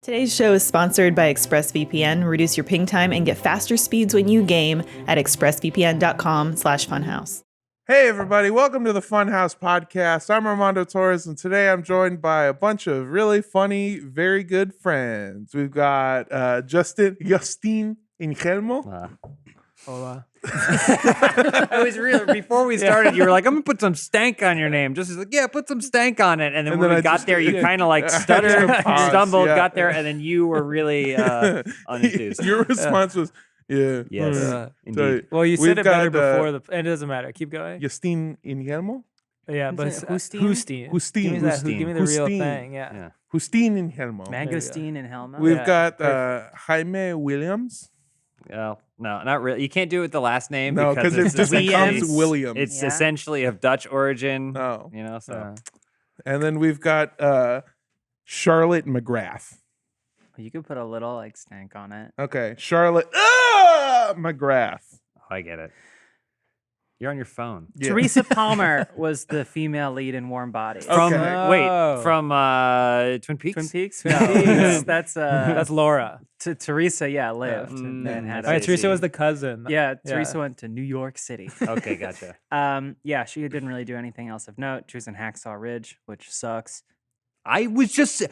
Today's show is sponsored by ExpressVPN. Reduce your ping time and get faster speeds when you game at expressvpn.com/funhouse. Hey everybody, welcome to the Funhaus Podcast. I'm Armando Torres, and today I'm joined by a bunch of really funny, very good friends. We've got Justin Ingelmo. Hola. It was real. Before we started, you were like, I'm going to put some stank on your name. Just like, yeah, put some stank on it. And then when we got there, you kind of like stuttered, stumbled, got there, and then you were really unenthused. Your response was, yeah. Yes, So indeed. Well, you said it better before it it doesn't matter. Keep going. Justin Ingelmo? Yeah, but Is it Hustin. Hustin. Give me that. Give me the real Hustin. thing. Yeah. Justin Ingelmo. Mangosteen and Helma. We've Yeah. got Jaime Williams. Oh, no, not really. You can't do it with the last name. No, because it just becomes Williams. It's Yeah. essentially of Dutch origin. Oh. You know, so. And then we've got Charlotte McGrath. You could put a little like stank on it. Okay, Charlotte McGrath. Oh, I get it. You're on your phone. Yeah. Teresa Palmer was the female lead in Warm Bodies. From Okay. from Twin Peaks. Twin Peaks? No. That's That's Laura. Teresa, lived Mm, and then had I All right, see. Teresa was the cousin. Yeah, Teresa went to New York City. Okay, gotcha. Yeah, she didn't really do anything else of note. She was in Hacksaw Ridge, which sucks. I was just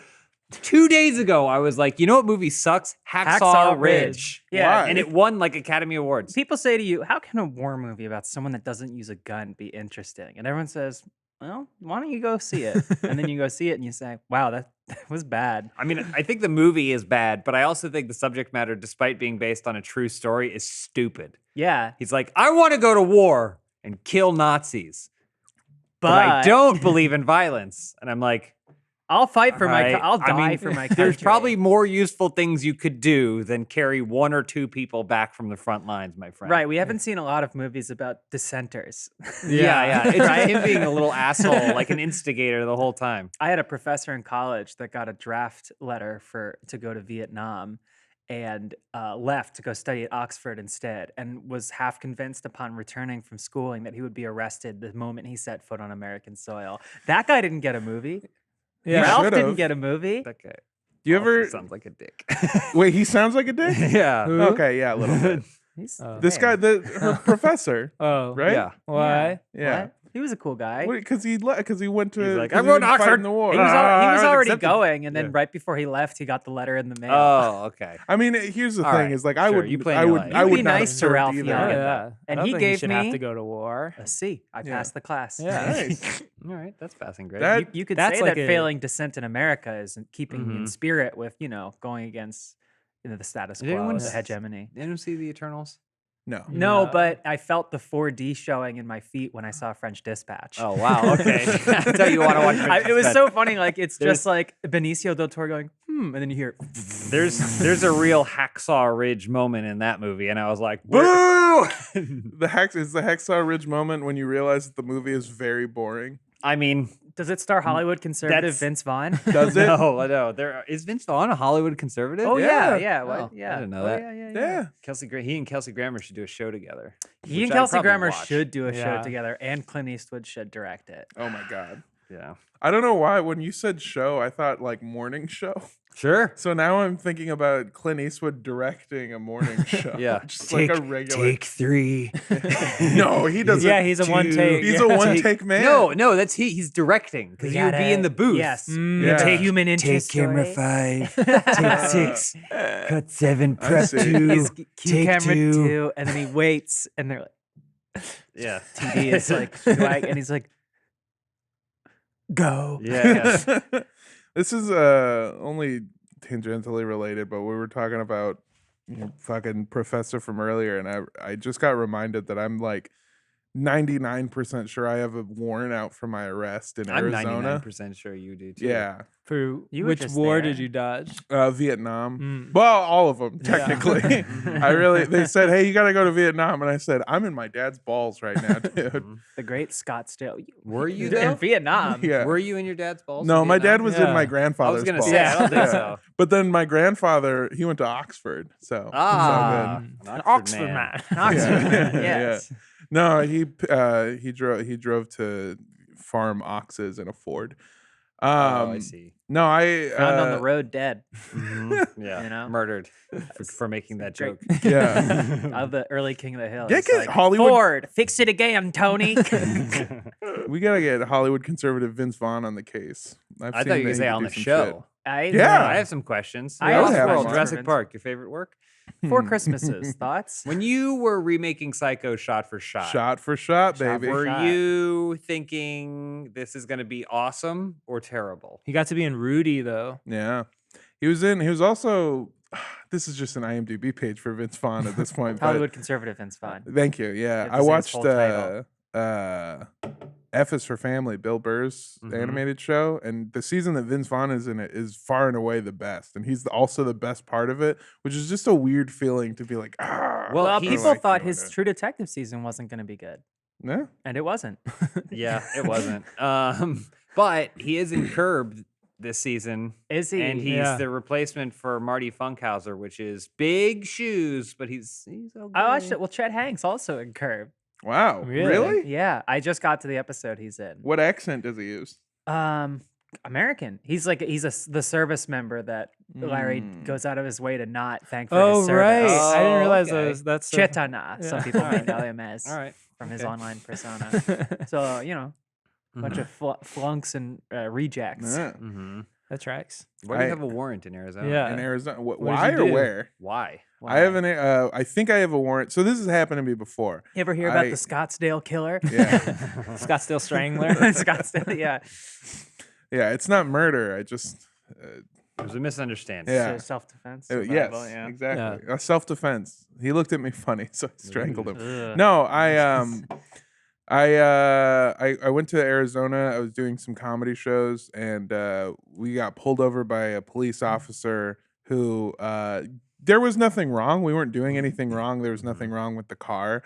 2 days ago. I was like, you know what movie sucks? Hacksaw Ridge. Yeah, Why? And it won like Academy Awards. people say to you, how can a war movie about someone that doesn't use a gun be interesting? And everyone says, well, why don't you go see it? And then you go see it and you say, wow, that was bad. I mean, I think the movie is bad, but I also think the subject matter, despite being based on a true story, is stupid. Yeah, He's like, I want to go to war and kill Nazis, but I don't believe in violence. And I'm like, I'll fight for right. I'll I die mean, for my country. there's probably more useful things you could do than carry one or two people back from the front lines, my friend. Right, we haven't seen a lot of movies about dissenters. Yeah. It's Right? just him being a little asshole, like an instigator the whole time. I had a professor in college that got a draft letter to go to Vietnam and left to go study at Oxford instead, and was half convinced upon returning from schooling that he would be arrested the moment he set foot on American soil. That guy didn't get a movie. Yeah. Ralph should've. didn't get a movie. That guy Do you also ever sounds like a dick. wait? He sounds like a dick. Yeah. Who? Okay, yeah, a little bit. He's This guy, her professor, Oh. right? Yeah. Why? Yeah. What? He was a cool guy. Because he went to. He's like, 'cause I'm he going to didn't fight Oxford. in the war. He was, I was already accepted. going, and then Yeah. right before he left, he got the letter in the mail. Oh, okay. I mean, here's the All thing: right, is like sure, you play in I your would, life. I You'd would be not nice have to served Ralph either. Young. Yeah. And I don't he think gave you should me have to go to war. a C. I Yeah. passed the class. Yeah. Nice. All right, that's passing grade. That- You could That's say like that a- failing dissent in America is keeping in Mhm. spirit with, going against the status Did anyone quo, the s- hegemony. Anyone see the Eternals? No. No, No. but I felt the 4D showing in my feet when I saw French Dispatch. Oh wow, okay. That's how you want to watch. It was French so funny. Like, it's There's- just like Benicio del Toro going, and then you hear, There's a real Hacksaw Ridge moment in that movie, and I was like, Boo! boo! The Hacksaw Ridge moment when you realize that the movie is very boring. I mean, does it star Hollywood conservative That's- Vince Vaughn? Does it? no. Is Vince Vaughn a Hollywood conservative? Oh, Yeah. yeah. Oh, What? Yeah. I didn't know Oh, that. Yeah. Yeah. He and Kelsey Grammer should do a show together. He which and I'd Kelsey probably Grammer watch. should do a show Yeah. together, and Clint Eastwood should direct it. Oh my god. Yeah. I don't know why when you said show, I thought like morning show. Sure. So now I'm thinking about Clint Eastwood directing a morning show. Yeah. Just like a regular. 3. No, he doesn't. Yeah, he's a one take. He's yeah. a one take man. No, that's he's directing because you would be in the booth. Yes. Yeah. Take human interest. camera story. 5, take 6, cut 7, I see. He's cue Take camera 2. 2, and then he waits, and they're like, Yeah. TD is like, and he's like, go. Yeah. This is only tangentially related, but we were talking about fucking professor from earlier, and I just got reminded that I'm like 99% sure I have a warrant out for my arrest in I'm Arizona. 99% sure you do too. Yeah, For You were which just war there. did you dodge? Vietnam. Mm. Well, all of them Yeah. technically. They said, "Hey, you got to go to Vietnam," and I said, "I'm in my dad's balls right now, dude." The great Scottsdale. Were you in though? Vietnam? Yeah. Were you in your dad's balls? No, in my dad Vietnam? was Yeah. in my I grandfather's was gonna balls. say, I don't think Yeah. so. But then my grandfather, he went to Oxford, so Ah, it's an Oxford man. all good. Oxford, Yeah. yes. No, he drove to farm oxes in a Ford. I see. No, I Found on the road dead. Yeah, You know? murdered for making that Great. joke. Yeah. Of the early King of the Hill. Yeah, He's get like, Hollywood- Ford, fix it again, Tony. We gotta get Hollywood conservative Vince Vaughn on the case. I seen thought you that were he gonna say could on do the some show. Yeah. I have some questions. I also have World, some Jurassic questions. Park, your favorite work? Four Christmases. Thoughts? When you were remaking Psycho shot for shot, Shot for shot, Shot baby. for were shot. you thinking this is going to be awesome or terrible? He got to be in Rudy though. Yeah. He was also this is just an IMDb page for Vince Vaughn at this point. but Hollywood conservative Vince Vaughn. thank you. Yeah. It I was in watched full title. F is for Family, Bill Burr's Mhm. animated show, and the season that Vince Vaughn is in it is far and away the best, and he's also the best part of it, which is just a weird feeling to be like, Well, Well, I he's- people like thought doing his it. True Detective season wasn't going to be good, Yeah. and it wasn't. Yeah, it wasn't. But he is in Curb this season, Is he? and he's Yeah. the replacement for Marty Funkhauser, which is big shoes, but he's okay. I watched it. Well, Chet Hanks also in Curb. Wow. Really? Yeah, I just got to the episode he's in. What accent does he use? American. He's the service member that Larry Mm. goes out of his way to not thank for Oh his right, service. I didn't realize okay. that's Chetana. Some Yeah. people may Alright. know him as All right. from his Okay. online persona. So a bunch of flunks and rejects. Yeah. Mm-hmm. that tracks. Why do you I- have a warrant in Arizona? Yeah. In Arizona. What did Why you or do? where? Why? I have I think I have a warrant. So this has happened to me before. You ever hear about I- the Scottsdale killer? Yeah. Scottsdale Strangler. Scottsdale, yeah. Yeah, it's not murder. I just It was a misunderstanding. Yeah. Self-defense. yes, survival, yeah. exactly. Self-defense. He looked at me funny, so I strangled him. Ugh. No, I went to Arizona. I was doing some comedy shows, and we got pulled over by a police officer who there was nothing wrong. We weren't doing anything wrong. There was nothing wrong with the car.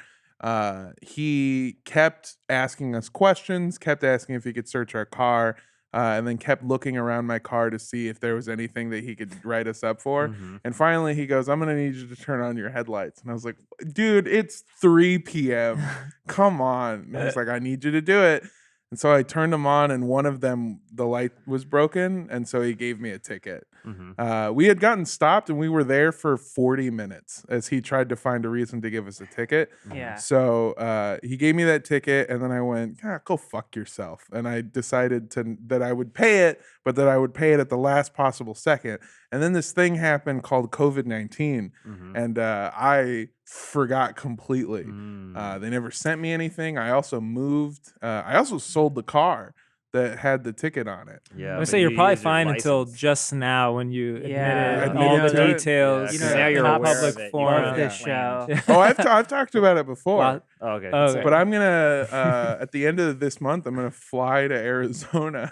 He kept asking us questions, kept asking if he could search our car, and then kept looking around my car to see if there was anything that he could write us up for. Mhm. And finally, he goes, "I'm gonna need you to turn on your headlights." And I was like, "Dude, it's 3 p.m. Come on." And he's like, "I need you to do it." And so I turned them on, and one of them, the light was broken, and so he gave me a ticket. Mhm. We had gotten stopped, and we were there for 40 minutes as he tried to find a reason to give us a ticket. Yeah. So he gave me that ticket, and then I went, "Go fuck yourself." And I decided that I would pay it, but that I would pay it at the last possible second. And then this thing happened called COVID-19, Mhm. and I forgot completely. Mm. They never sent me anything. I also moved. I also sold the car that had the ticket on it. Yeah. I would but say you're you probably used your fine until license. just now when you admitted Yeah. all the Admitted to it. details. Yeah, You know, now you're not aware public of it. You forum. have This it show. planned. Oh, I've talked about it before. Well, Oh, okay. Okay. But I'm gonna at the end of this month, I'm gonna fly to Arizona,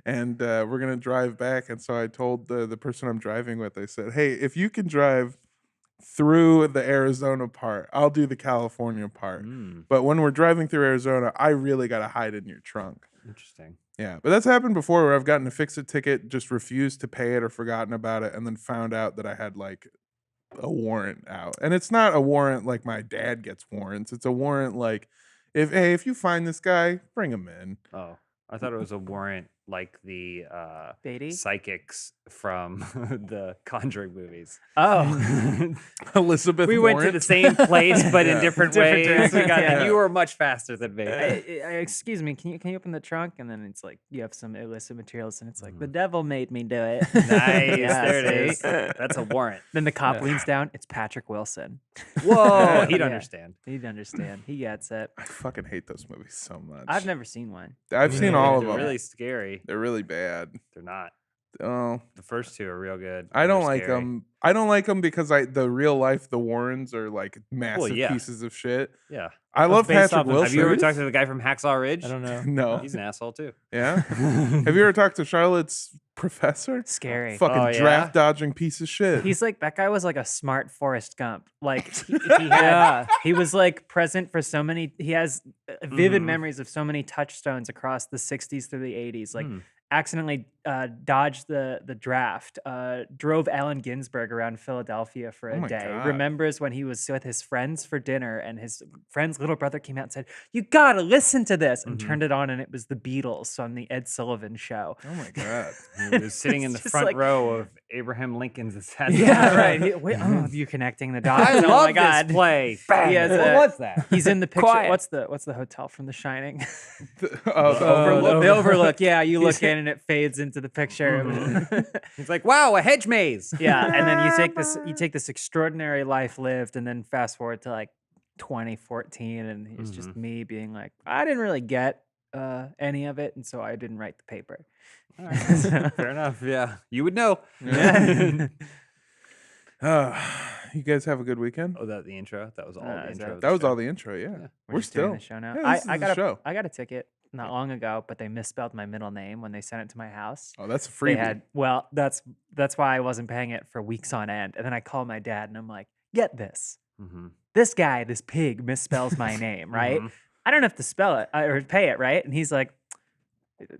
and we're gonna drive back. And so I told the person I'm driving with, I said, "Hey, if you can drive through the Arizona part, I'll do the California part. Mm, But when we're driving through Arizona, I really gotta hide in your trunk." interesting. Yeah, but that's happened before where I've gotten a fix-it ticket, just refused to pay it or forgotten about it, and then found out that I had like a warrant out. And it's not a warrant like my dad gets warrants. It's a warrant like if you find this guy, bring him in. Oh, I thought it was a warrant like the Beatty? psychics from the Conjuring movies. Oh. Elizabeth We went to the Warrant. same place, but in Yeah. different Different ways. directions, We got, yeah. You were much faster than me. Excuse me, can you open the trunk? And then it's like you have some illicit materials, and it's like the devil made me do it. Nice. Yeah, There it see? is. That's a warrant. Then the cop Yeah. leans down. It's Patrick Wilson. Whoa. He'd Yeah. understand. He'd understand. He gets it. I fucking hate those movies so much. I've never seen one. I've Me seen neither. all of They're them. really scary. They're really bad. They're not. Oh, The first two are real good. I and don't they're like scary. them. I don't like them because the real life the Warrens are like massive yeah. pieces of shit. Yeah. I love based Patrick off of- Wilson. Have you ever talked to the guy from Hacksaw Ridge? I don't know. No. He's an asshole too. Yeah. Have you ever talked to Charlotte's professor? Scary. Fucking Oh, yeah? draft dodging piece of shit. He's like that guy was like a smart Forrest Gump. Like he Yeah. he was like present for so many. He has vivid Mhm. memories of so many touchstones across the '60s through the '80s. Like Hmm. accidentally dodged the draft, drove Allen Ginsberg around Philadelphia for a my day, God. remembers when he was with his friends for dinner and his friend's little brother came out and said, "You gotta listen to this," and turned it on and it was the Beatles on the Ed Sullivan Show. Oh my God. He was sitting in the It's just front like- row of Abraham Lincoln's assassination. Yeah, right. Wait, you're connecting the dots. I Oh love my God. this play. Bang. He has What a- was that? He's in the picture. Quiet. What's the hotel from The Shining? Overlook. The Overlook. Yeah, you look in and it fades into the picture. He's like, wow, a hedge maze. Yeah, and then you take this extraordinary life lived, and then fast forward to like 2014, and it's just me being like, I didn't really get any of it, and so I didn't write the paper. All right. Fair enough. Yeah. You would know. You guys have a good weekend? Oh, that the intro? That was all the is intro. That was all the intro, yeah. We're just doing still. the show now. Yeah, this is I the got show. I got a ticket not long ago, but they misspelled my middle name when they sent it to my house. Oh, that's a They freebie. had that's why I wasn't paying it for weeks on end. And then I called my dad and I'm like, get this. Mm-hmm. This guy, this pig, misspells my name, right? I don't have to spell it or pay it, right? And he's like,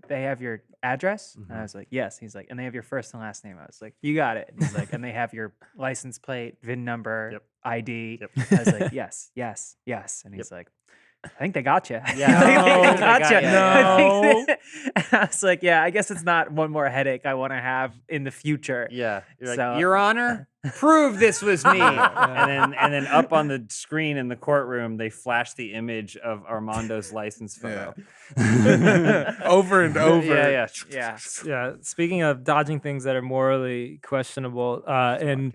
they have your address? And I was like, yes. He's like, and they have your first and last name. I was like, you got it. And he's like, and they have your license plate, VIN number, Yep. ID. Yep. I was like, yes, yes, yes. And he's like, I think they got you. Yeah. I think No, they they got got you. ya. And I was like, yeah, I guess it's not one more headache I want to have in the future. Yeah. You're like, So- Your Honor, prove this was me. And then up on the screen in the courtroom, they flash the image of Armando's license photo. Over and over. Yeah. Yeah. Yeah. Speaking of dodging things that are morally questionable, in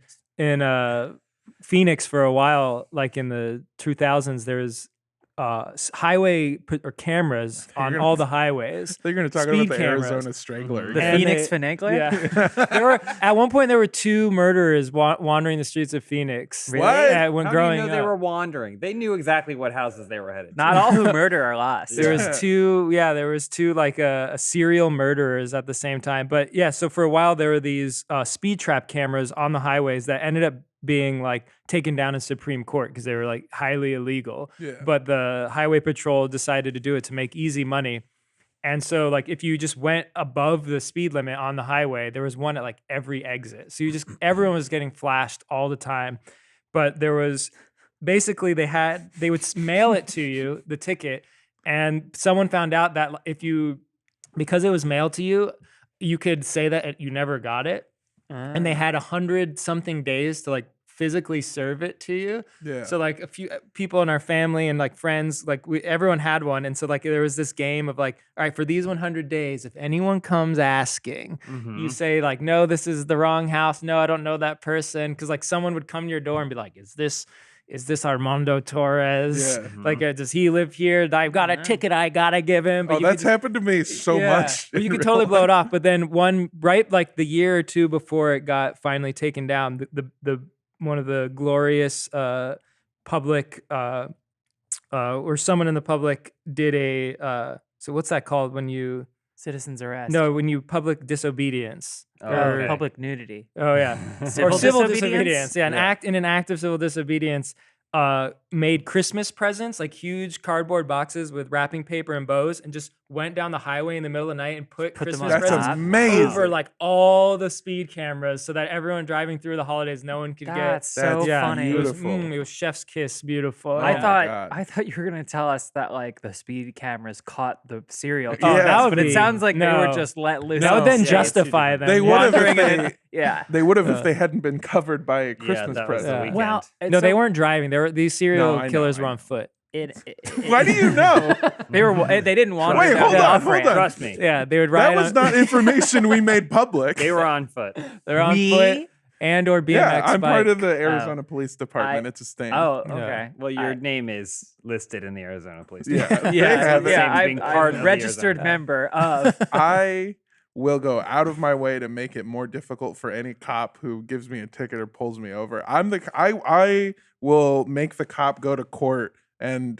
Phoenix for a while, like in the 2000s, there was or cameras on gonna- all the highways. They're going to talk Speed about the cameras. Arizona Strangler. The And Phoenix they- Finagler? Yeah. There were at one point there were 2 murderers wandering the streets of Phoenix. Really? What? Yeah, when How growing do you know they up. were wandering? They knew exactly what houses they were headed to. Not all who murder are lost. There was there was 2 like a serial murderers at the same time. But yeah, so for a while there were these speed trap cameras on the highways that ended up being like taken down in Supreme Court because they were like highly illegal. Yeah. But the highway patrol decided to do it to make easy money. And so like if you just went above the speed limit on the highway, there was one at like every exit. So everyone was getting flashed all the time. But there was basically they would mail it to you, the ticket, and someone found out that because it was mailed to you, you could say that you never got it. And they had 100-something days to like physically serve it to you. Yeah. So like a few people in our family and like friends, like everyone had one. And so like there was this game of like, all right, for these 100 days, if anyone comes asking, you say like, no, this is the wrong house. No, I don't know that person. Cause like someone would come to your door and be like, is this Armando Torres? Yeah. Like, does he live here? I've got a ticket I gotta give him. But Oh, you could that's happened to me so much. But you in could real totally blow life. it off. But then like the year or 2 before it got finally taken down, the one of the glorious public or someone in the public did so what's that called when you Citizen's arrest. when you public disobedience Okay. Public nudity. Oh yeah, Civil or civil disobedience? disobedience. Yeah, Yeah. an act of civil disobedience. Made Christmas presents, like huge cardboard boxes with wrapping paper and bows, and just went down the highway in the middle of the night and put Put them Christmas on That's presents top. amazing. over like all the speed cameras, so that everyone driving through the holidays, no one could That's so That's funny. It was, beautiful. it was chef's kiss, beautiful. I my thought God. I thought you were gonna tell us that like the speed cameras caught the serial Oh, killers, that would but it be- sounds like they were no. just let loose. That would on then the streets. justify them. They yeah. would have Wandering if in they, it. Yeah. they would have if they hadn't been covered by a Christmas that was the present. weekend. Well, No, they weren't driving. These serial I know, killers I were know. on foot. Why do you know? They didn't wander Wait, down hold the on, off-ramp. hold on. Trust me. Yeah, they would ride. That was not information we made public. They were on foot. They're on We- foot and or BMX Yeah, I'm part bike. of the Arizona Police Department. It's a stain. Oh, Yeah. okay. Well, your I- name is listed in the Arizona Police Yeah. Department. They have it. Same yeah. as being part of I'm the registered Arizona. member of. I will go out of my way to make it more difficult for any cop who gives me a ticket or pulls me over. I will make the cop go to court and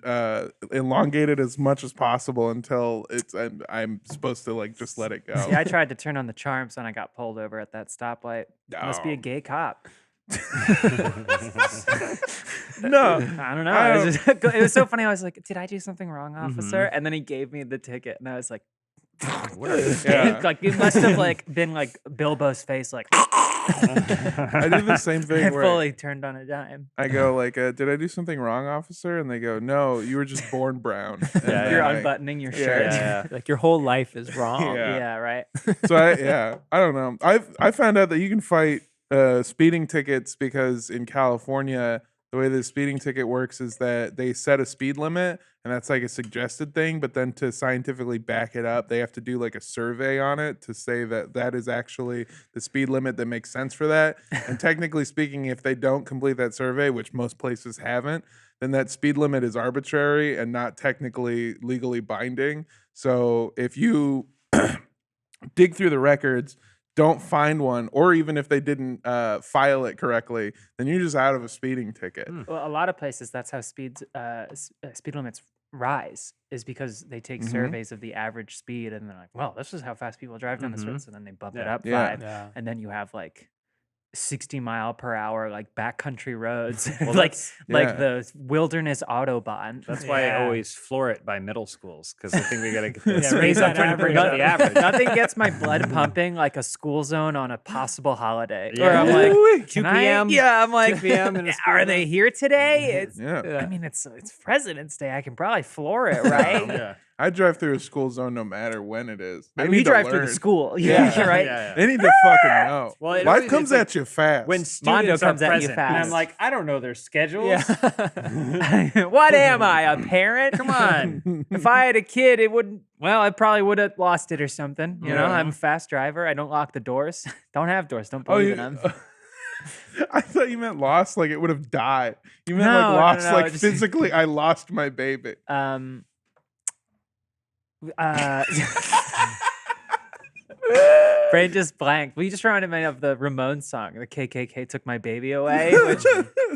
elongate it as much as possible until I'm supposed to like just let it go. See, I tried to turn on the charms when I got pulled over at that stoplight. Must be a No. gay cop. No. I don't know. I It was so funny. I was like, "Did I do something wrong, officer?" And then he gave me the ticket, and I was like, Like it must have like been like Bilbo's face, like I do the same thing it where fully turned on a dime. I go like, "Did I do something wrong, officer?" And they go, "No, you were just born brown." And then You're I- unbuttoning your shirt. Like your whole life is wrong. Yeah. Yeah, right. So I don't know. I found out that you can fight speeding tickets because in California, the way the speeding ticket works is that they set a speed limit, and that's like a suggested thing. But then to scientifically back it up, they have to do like a survey on it to say that that is actually the speed limit that makes sense for that. And technically speaking, if they don't complete that survey, which most places haven't, then that speed limit is arbitrary and not technically legally binding. So if you dig through the records, don't find one, or even if they didn't file it correctly, then you're just out of a speeding ticket. Well, a lot of places that's how speed limits rise, is because they take surveys of the average speed and they're like, well, this is how fast people drive down this road, so then they bump it up Yeah. 5, and then you have like 60-mile-per-hour like backcountry roads, Well, like yeah. the wilderness autobahn. That's why I always floor it by middle schools, because I think we got to get this. raise I'm that trying to bring up the average. average. Nothing gets my blood pumping like a school zone on a possible holiday. Yeah. Where I'm like, Ooh, 2 can I- p.m. Yeah, I'm like, 2 p.m. in a school are they here today? It's, Yeah. I mean, it's President's Day. I can probably floor it, right? Yeah. I drive through a school zone no matter when it is. They We need to drive through the learn. school. Yeah. Yeah, right. Yeah, They need to fucking know. Well, it Life always- comes it's like at you fast. When Mondo students are comes at you present, and I'm fast. like, I don't know their schedules. Yeah. What am I, a parent? Come on. If I had a kid, it wouldn't. Well, I probably would have lost it or something. You know, Yeah. I'm a fast driver. I don't lock the doors. Don't have doors. Don't Oh, believe you, in them. I thought you meant lost, like it would have died. You meant No, like no, lost, no, like just- physically. I lost my baby. Brain just blanked. We just reminded me of the Ramones song, "The KKK Took My Baby Away," which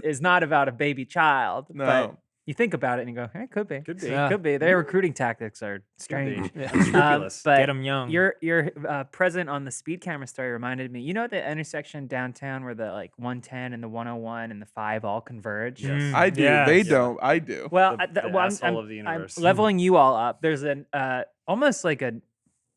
is not about a baby child. No. But you think about it and you go, it could be. Could be. Yeah. Could be. Their recruiting tactics are strange. Scrupulous. But Get 'em young. Your present on the speed camera story reminded me. You know the intersection downtown where the like 110 and the 101 and the 5 all converge? Yes. I do. Yes. They Yeah. don't. I do. Well, The asshole of the universe. I'm leveling you all up. There's an almost like an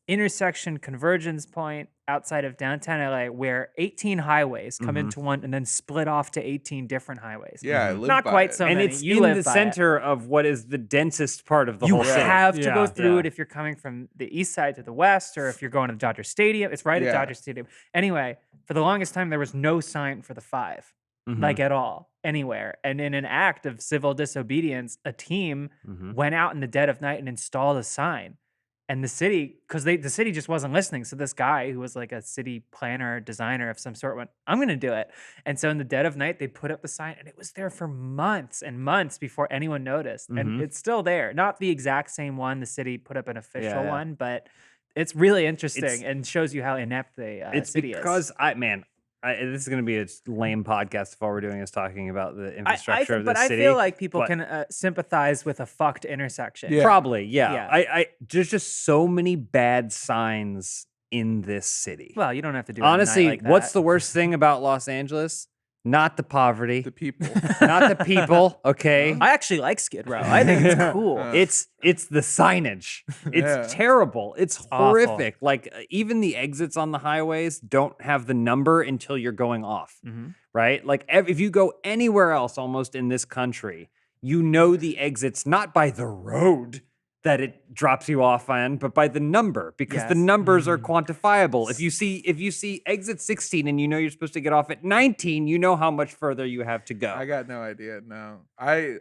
intersection convergence point outside of downtown LA where 18 highways come into one and then split off to 18 different highways. Yeah, I live Not by quite it. so And many. it's You in live the by it. center of what is the densest part of the You whole city. have to go Yeah. through Yeah. it if you're coming from the east side to the west, or if you're going to the Dodger Stadium. It's right Yeah. at Dodger Stadium. Anyway, for the longest time, there was no sign for the 5, like at all, anywhere. And in an act of civil disobedience, a team went out in the dead of night and installed a sign. And the city, because the city just wasn't listening. So this guy who was like a city planner, designer of some sort went, I'm going to do it. And so in the dead of night, they put up the sign and it was there for months and months before anyone noticed. And it's still there. Not the exact same one. The city put up an official Yeah. one, but it's really interesting It's- and shows you how inept the It's city because is. this is going to be a lame podcast if all we're doing is talking about the infrastructure of the But city. I feel like people but- can sympathize with a fucked intersection. Yeah. Probably, yeah. Yeah. There's just so many bad signs in this city. Well, you don't have to do it at night Honestly, like that. what's the worst thing about Los Angeles? Not the poverty, The people. not the people. Okay, I actually like Skid Row. I think it's cool. it's the signage. It's Yeah. terrible. It's awful. horrific. Like even the exits on the highways don't have the number until you're going off. Right? Like if you go anywhere else, almost in this country, you know the exits not by the road that it drops you off on, but by the number, because the Yes. numbers are quantifiable. If you see exit 16 and you know you're supposed to get off at 19, you know how much further you have to go. I got no idea. No, I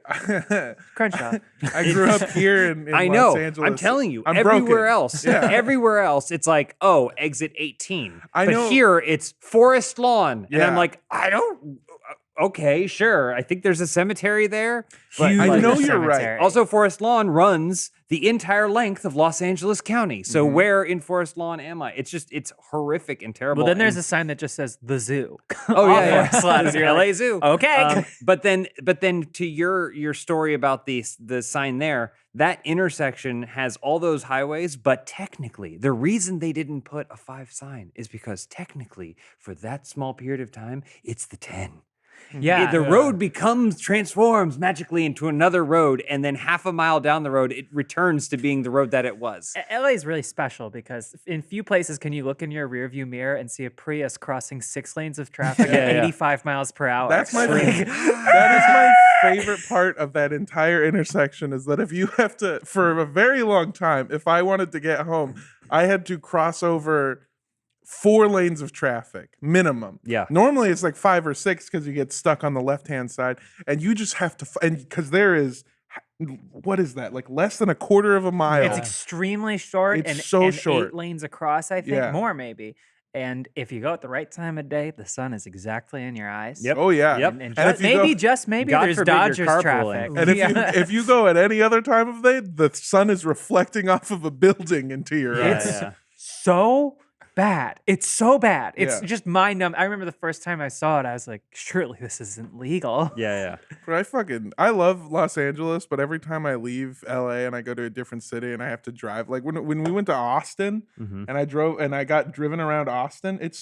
Crenshaw. I grew up here in I Los know. Angeles. I'm telling you, I'm everywhere broken. else, Yeah. everywhere else, it's like, oh, exit 18. I but know- here it's Forest Lawn, and I'm Yeah. like, I don't. Okay, sure. I think there's a cemetery there. But I like- know you're right. Cemetery. Also, Forest Lawn runs the entire length of Los Angeles County. So where in Forest Lawn am I? It's horrific and terrible. Well, then there's and- a sign that just says the zoo. oh off yeah, Forest Lawn. There's You're LA like, Zoo. okay. But then to your story about the sign there, that intersection has all those highways, but technically the reason they didn't put a 5 sign is because technically for that small period of time, it's the 10. Yeah. The road transforms magically into another road, and then half a mile down the road, it returns to being the road that it was. LA is really special because in few places can you look in your rearview mirror and see a Prius crossing 6 lanes of traffic at 85 miles per hour. That is my favorite part of that entire intersection is that if you have to, for a very long time, if I wanted to get home, I had to cross over 4 lanes of traffic minimum. Yeah. Normally it's like 5 or 6 because you get stuck on the left-hand side, and you just have to, and because there is, what is that? Like less than a quarter of a mile. It's extremely short It's and so short. 8 lanes across, I think, Yeah. more maybe. And if you go at the right time of day, the sun is exactly in your eyes. Yep. Oh yeah. Yep. And And if you go- just maybe God there's forbid you're Dodgers carpooling. traffic. And if you go at any other time of day, the sun is reflecting off of a building into your eyes. It's so bad. It's so bad. It's Yeah. just mind-numbing. I remember the first time I saw it, I was like, surely this isn't legal. Yeah. But I love Los Angeles, but every time I leave LA and I go to a different city and I have to drive, like when we went to Austin and I got driven around Austin, it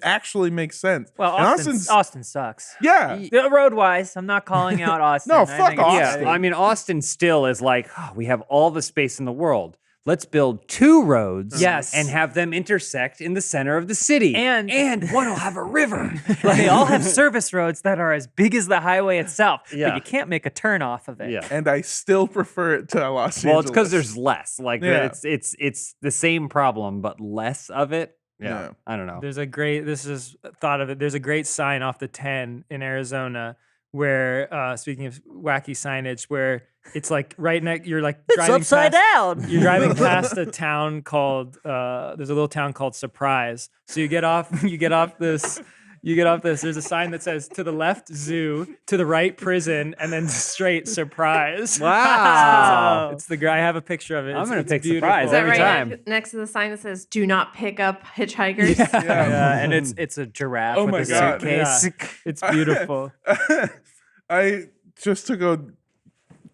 actually makes sense. Well, And Austin sucks. yeah. Road-wise, I'm not calling out Austin. No, I fuck think it's- Austin. I mean, Austin still is like, we have all the space in the world. Let's build 2 roads Yes. and have them intersect in the center of the city. And- one will have a river. They all have service roads that are as big as the highway itself, Yeah. but you can't make a turn off of it. Yeah. And I still prefer it to Los Angeles. Well, it's because there's less. Like Yeah. it's the same problem, but less of it. Yeah. I don't know. There's a great, this is thought of it. There's a great sign off the 10 in Arizona where, speaking of wacky signage, where it's like right next, you're like driving down. You're driving past a town called, there's a little town called Surprise. So you get off this, there's a sign that says to the left, zoo, to the right, prison, and then straight, surprise. Wow. It's the guy, I have a picture of it. I'm gonna It's pick beautiful. Surprise Is that every right time. next to the sign that says "Do not pick up hitchhikers"? Yeah, and it's a giraffe Oh with my a God, suitcase. It's beautiful. I just took a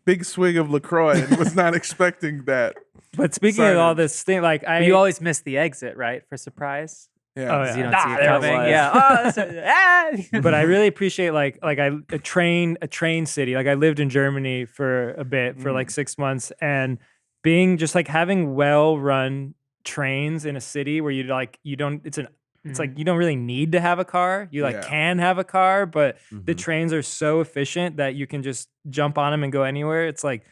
big swig of LaCroix and was not expecting that. But speaking of all this thing, like You always miss the exit, right? For surprise. Yeah. Oh, 'Cause you yeah. don't see it there it coming. was. Yeah. But I really appreciate a train city. Like I lived in Germany for a bit, for like 6 months, and being just like having well-run trains in a city where it's like you don't really need to have a car. You Yeah. can have a car, but the trains are so efficient that you can just jump on them and go anywhere. It's like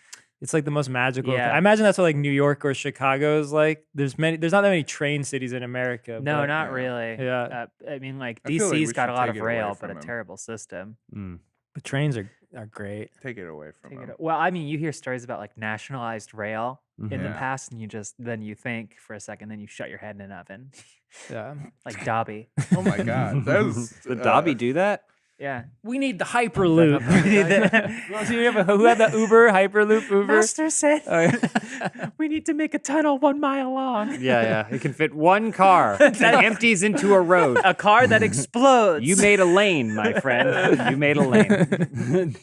the most magical. Yeah. I imagine that's what like New York or Chicago is like. There's not that many train cities in America. No, but- not really. Yeah. I mean, like I feel like DC's we got a should lot take of it away rail, but from a them. terrible system. But trains are great. Take it away from them. Well, I mean, you hear stories about like nationalized rail in the Yeah. past, and then you think for a second, then you shut your head in an oven, Yeah. like Dobby. Oh my God. That was Did Dobby do that? Yeah. We need the Hyperloop. We need Who had the Uber Hyperloop Uber? Master said Oh, yeah. we need to make a tunnel 1 mile long. Yeah. It can fit 1 car that empties into a road. A car that explodes. You made a lane, my friend. You made a lane.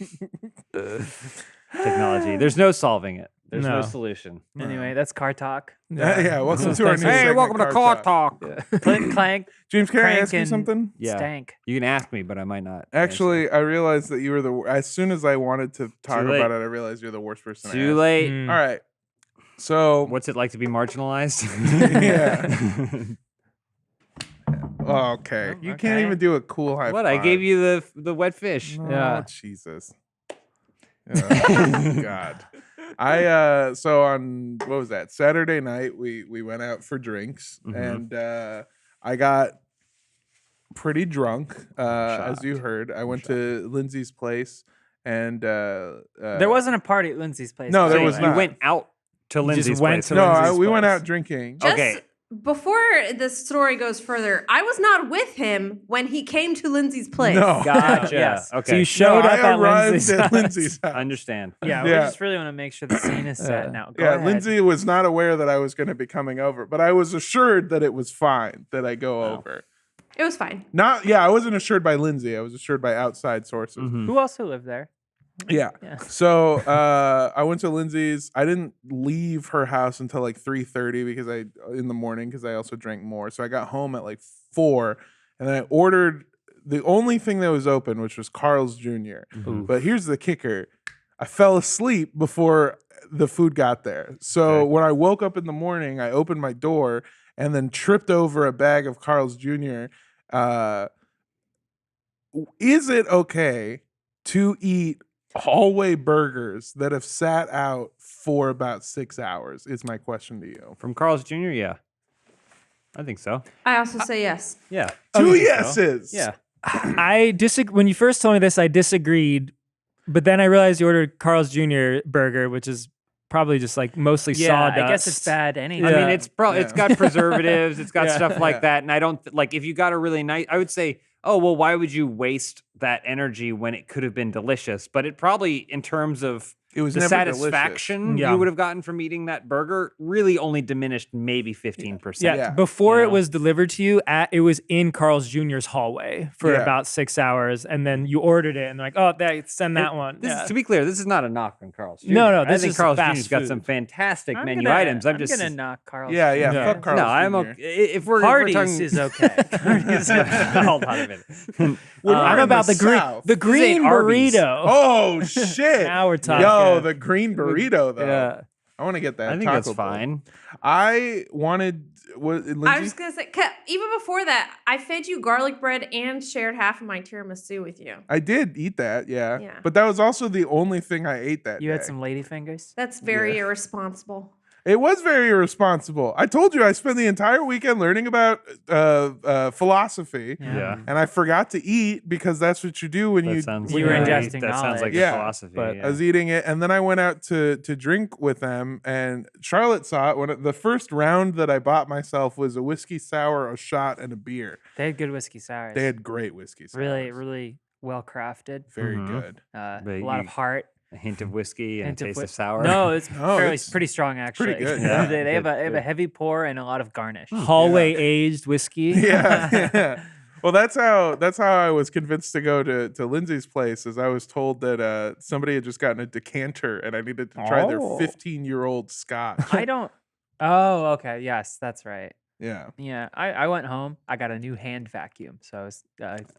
Technology. There's no solving it. There's no No. solution. Anyway, that's car talk. yeah. Welcome to our new Hey, segment, welcome to Car Talk. Clink clank. James, can I ask you Crankin' something? Yeah. Stank. You can ask me, but I might not. Actually, I realized that you were as soon as I wanted to talk late. about it, I realized you're the worst person. Too late. Mm. All right. So What's it like to be marginalized? okay, you can't okay. even do a cool high What? five. I gave you the wet fish. Oh, Yeah. Jesus. Oh, God. So on what was that? Saturday night we went out for drinks and I got pretty drunk as you heard. I went to Lindsay's place and There wasn't a party at Lindsay's place. No, by there the was way. not. You went out to Lindsay's went place. to no, Lindsay's we went place. out drinking. Just Okay. before this story goes further, I was not with him when he came to Lindsay's place. No. Gotcha. Yes. Okay. So you showed No, up I at arrived Lindsay's at house. Lindsay's house. Understand. Yeah, we Yeah. just really want to make sure the scene is set now. Go Yeah, ahead. Lindsay was not aware that I was going to be coming over, but I was assured that it was fine that I go over. It was fine. I wasn't assured by Lindsay. I was assured by outside sources. Who also lived there? Yeah. Yeah. So I went to Lindsay's. I didn't leave her house until like 3:30 in the morning because I also drank more. So I got home at like 4, and then I ordered the only thing that was open, which was Carl's Jr. But here's the kicker. I fell asleep before the food got there. So when I woke up in the morning, I opened my door and then tripped over a bag of Carl's Jr. Is it okay to eat hallway burgers that have sat out for about 6 hours? Is my question to you. From Carl's Jr., yeah. I think so. I also say yes. Yeah. Two yeses. Yeah. I disagree. When you first told me this, I disagreed, but then I realized you ordered Carl's Jr. burger, which is probably just like mostly sawdust. I guess it's bad anyway. I mean, it's got preservatives, it's got stuff like that, and I don't like if you got a really nice. I would say, oh well, why would you waste that energy when it could have been delicious? But it probably, in terms of It was the never satisfaction Yeah. you would have gotten from eating that burger, really only diminished maybe 15%. Yeah, before You it know? was delivered to you, it was in Carl's Jr.'s hallway for Yeah. about 6 hours, and then you ordered it, and they're like, "Oh, send that one." This Yeah. is, to be clear, this is not a knock on Carl's Jr. No, I this think is Carl's fast Jr.'s got food. some fantastic I'm menu gonna- items. I'm gonna knock Carl's. Yeah. Yeah. Fuck Carl's No, I'm Jr. okay. If we're Hardee's talking, is okay. hold on a minute. When we're I'm in about the green, South- the green ain't Arby's. burrito. Oh shit! Now we're talking. Yo, the green burrito though. Yeah. I want to get that. I think Taco that's Bowl. fine. I wanted. What? Lindsay? I was just gonna say, even before that, I fed you garlic bread and shared half of my tiramisu with you. I did eat that, yeah. Yeah. But that was also the only thing I ate that You day. had some lady fingers. That's very irresponsible. It was very irresponsible. I told you I spent the entire weekend learning about philosophy, Yeah. and I forgot to eat because that's what you do when That you. sounds You were very- ingesting That sounds like knowledge. Yeah, a philosophy. but yeah. I was eating it, and then I went out to drink with them. And Charlotte saw it when the first round that I bought myself was a whiskey sour, a shot, and a beer. They had good whiskey sours. They had great whiskey sours. really well crafted. very Mhm. good. A But lot of you- heart. a hint of whiskey and hint a taste whi- of sour. No, it's No, fairly it's pretty strong actually. pretty good, yeah. they have Good, a heavy pour and a lot of garnish. Hallway aged whiskey. Yeah. Well, that's how I was convinced to go to Lindsay's place, as I was told that somebody had just gotten a decanter and I needed to try their Oh. 15-year-old scotch. I don't. Oh, okay. Yes, that's right. Yeah. Yeah, I went home. I got a new hand vacuum, so I was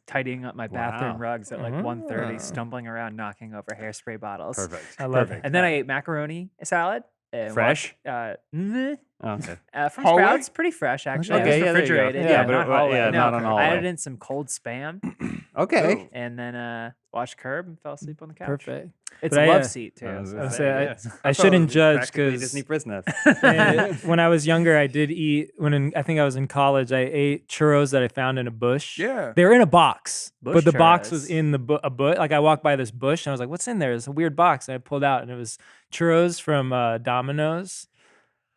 tidying up my bathroom Wow. rugs at like 1:30, Ah. stumbling around, knocking over hairspray bottles. Perfect. I love Perfect. And then I ate macaroni salad. And Fresh? from Okay. Hallway? Sprouts, pretty fresh actually. Okay, It was yeah, there you go. refrigerated. Yeah, but not it- hallway. yeah, No, not on I hallway. added in some cold spam Okay. and then watched Curb and fell asleep on the couch. Perfect. It's But a I, love seat too. I was so gonna I, there say, you I shouldn't judge Practically because Disney Prisoner. when I was younger, I did eat. I think I was in college, I ate churros that I found in a bush. Yeah. They were in a box, Bush but the box was churros. in a bush. Like I walked by this bush and I was like, "What's in there?" It's a weird box, and I pulled out, and it was churros from Domino's.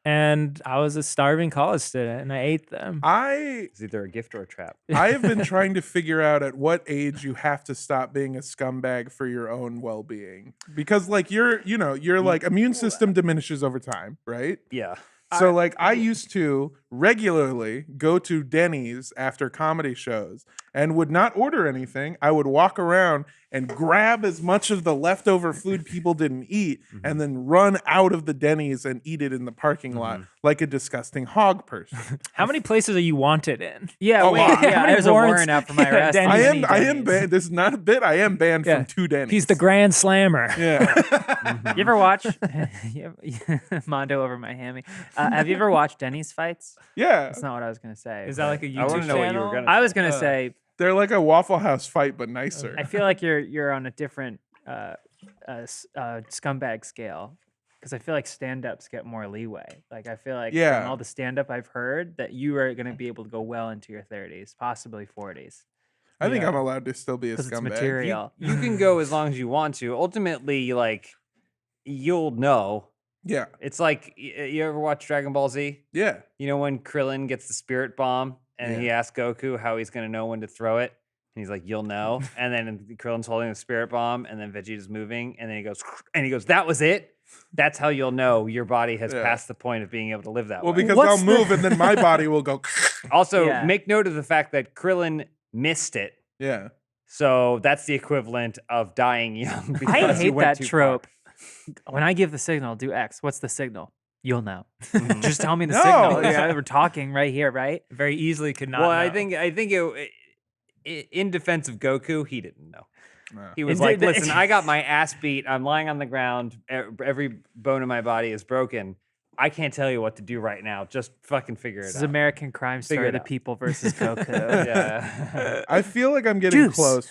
And I was a starving college student, and I ate them. It's either a gift or a trap. I have been trying to figure out at what age you have to stop being a scumbag for your own well-being, because like your like immune system diminishes over time, right? Yeah. So like I used to regularly go to Denny's after comedy shows and would not order anything. I would walk around and grab as much of the leftover food people didn't eat and then run out of the Denny's and eat it in the parking lot like a disgusting hog person. How many places are you wanted in? Yeah, Oh, wait, wow. yeah, How many there's a warrants? warrant out for my arrest. Denny's. I am banned. This is not a bit. I am banned Yeah. from 2 Denny's. He's the grand slammer. Yeah. You ever watch Mondo over my hammy? Have you ever watched Denny's fights? Yeah. That's not what I was gonna say. Is that like a YouTube I want to know what you channel? were gonna. I was gonna say They're like a Waffle House fight, but nicer. I feel like you're on a different scumbag scale because I feel like stand-ups get more leeway. Like I feel like Yeah. from all the stand-up I've heard that you are gonna be able to go well into your 30s, possibly 40s, I think Yeah. I'm allowed to still be a because it's scumbag. material. You can go as long as you want to. Ultimately, like you'll know. Yeah. It's like you ever watch Dragon Ball Z? Yeah. You know when Krillin gets the spirit bomb and he asks Goku how he's going to know when to throw it? And he's like, "You'll know." And then Krillin's holding the spirit bomb and then Vegeta's moving and then he goes, "That was it?" That's how you'll know your body has Yeah. passed the point of being able to live that Well, way. because What's I'll the- move and then my body will go. Also, Yeah. make note of the fact that Krillin missed it. Yeah. So that's the equivalent of dying young. I because you hate went that too far. trope. When I give the signal, do X. What's the signal? You'll know. Just tell me the No. signal. Yeah, we're talking right here, right? Very easily could not. Well, know. I think in defense of Goku, he didn't know. No. He was like, listen, I got my ass beat. I'm lying on the ground. Every bone in my body is broken. I can't tell you what to do right now. Just fucking figure it out. This is American Crime Story, The People versus Goku. Yeah. I feel like I'm getting close.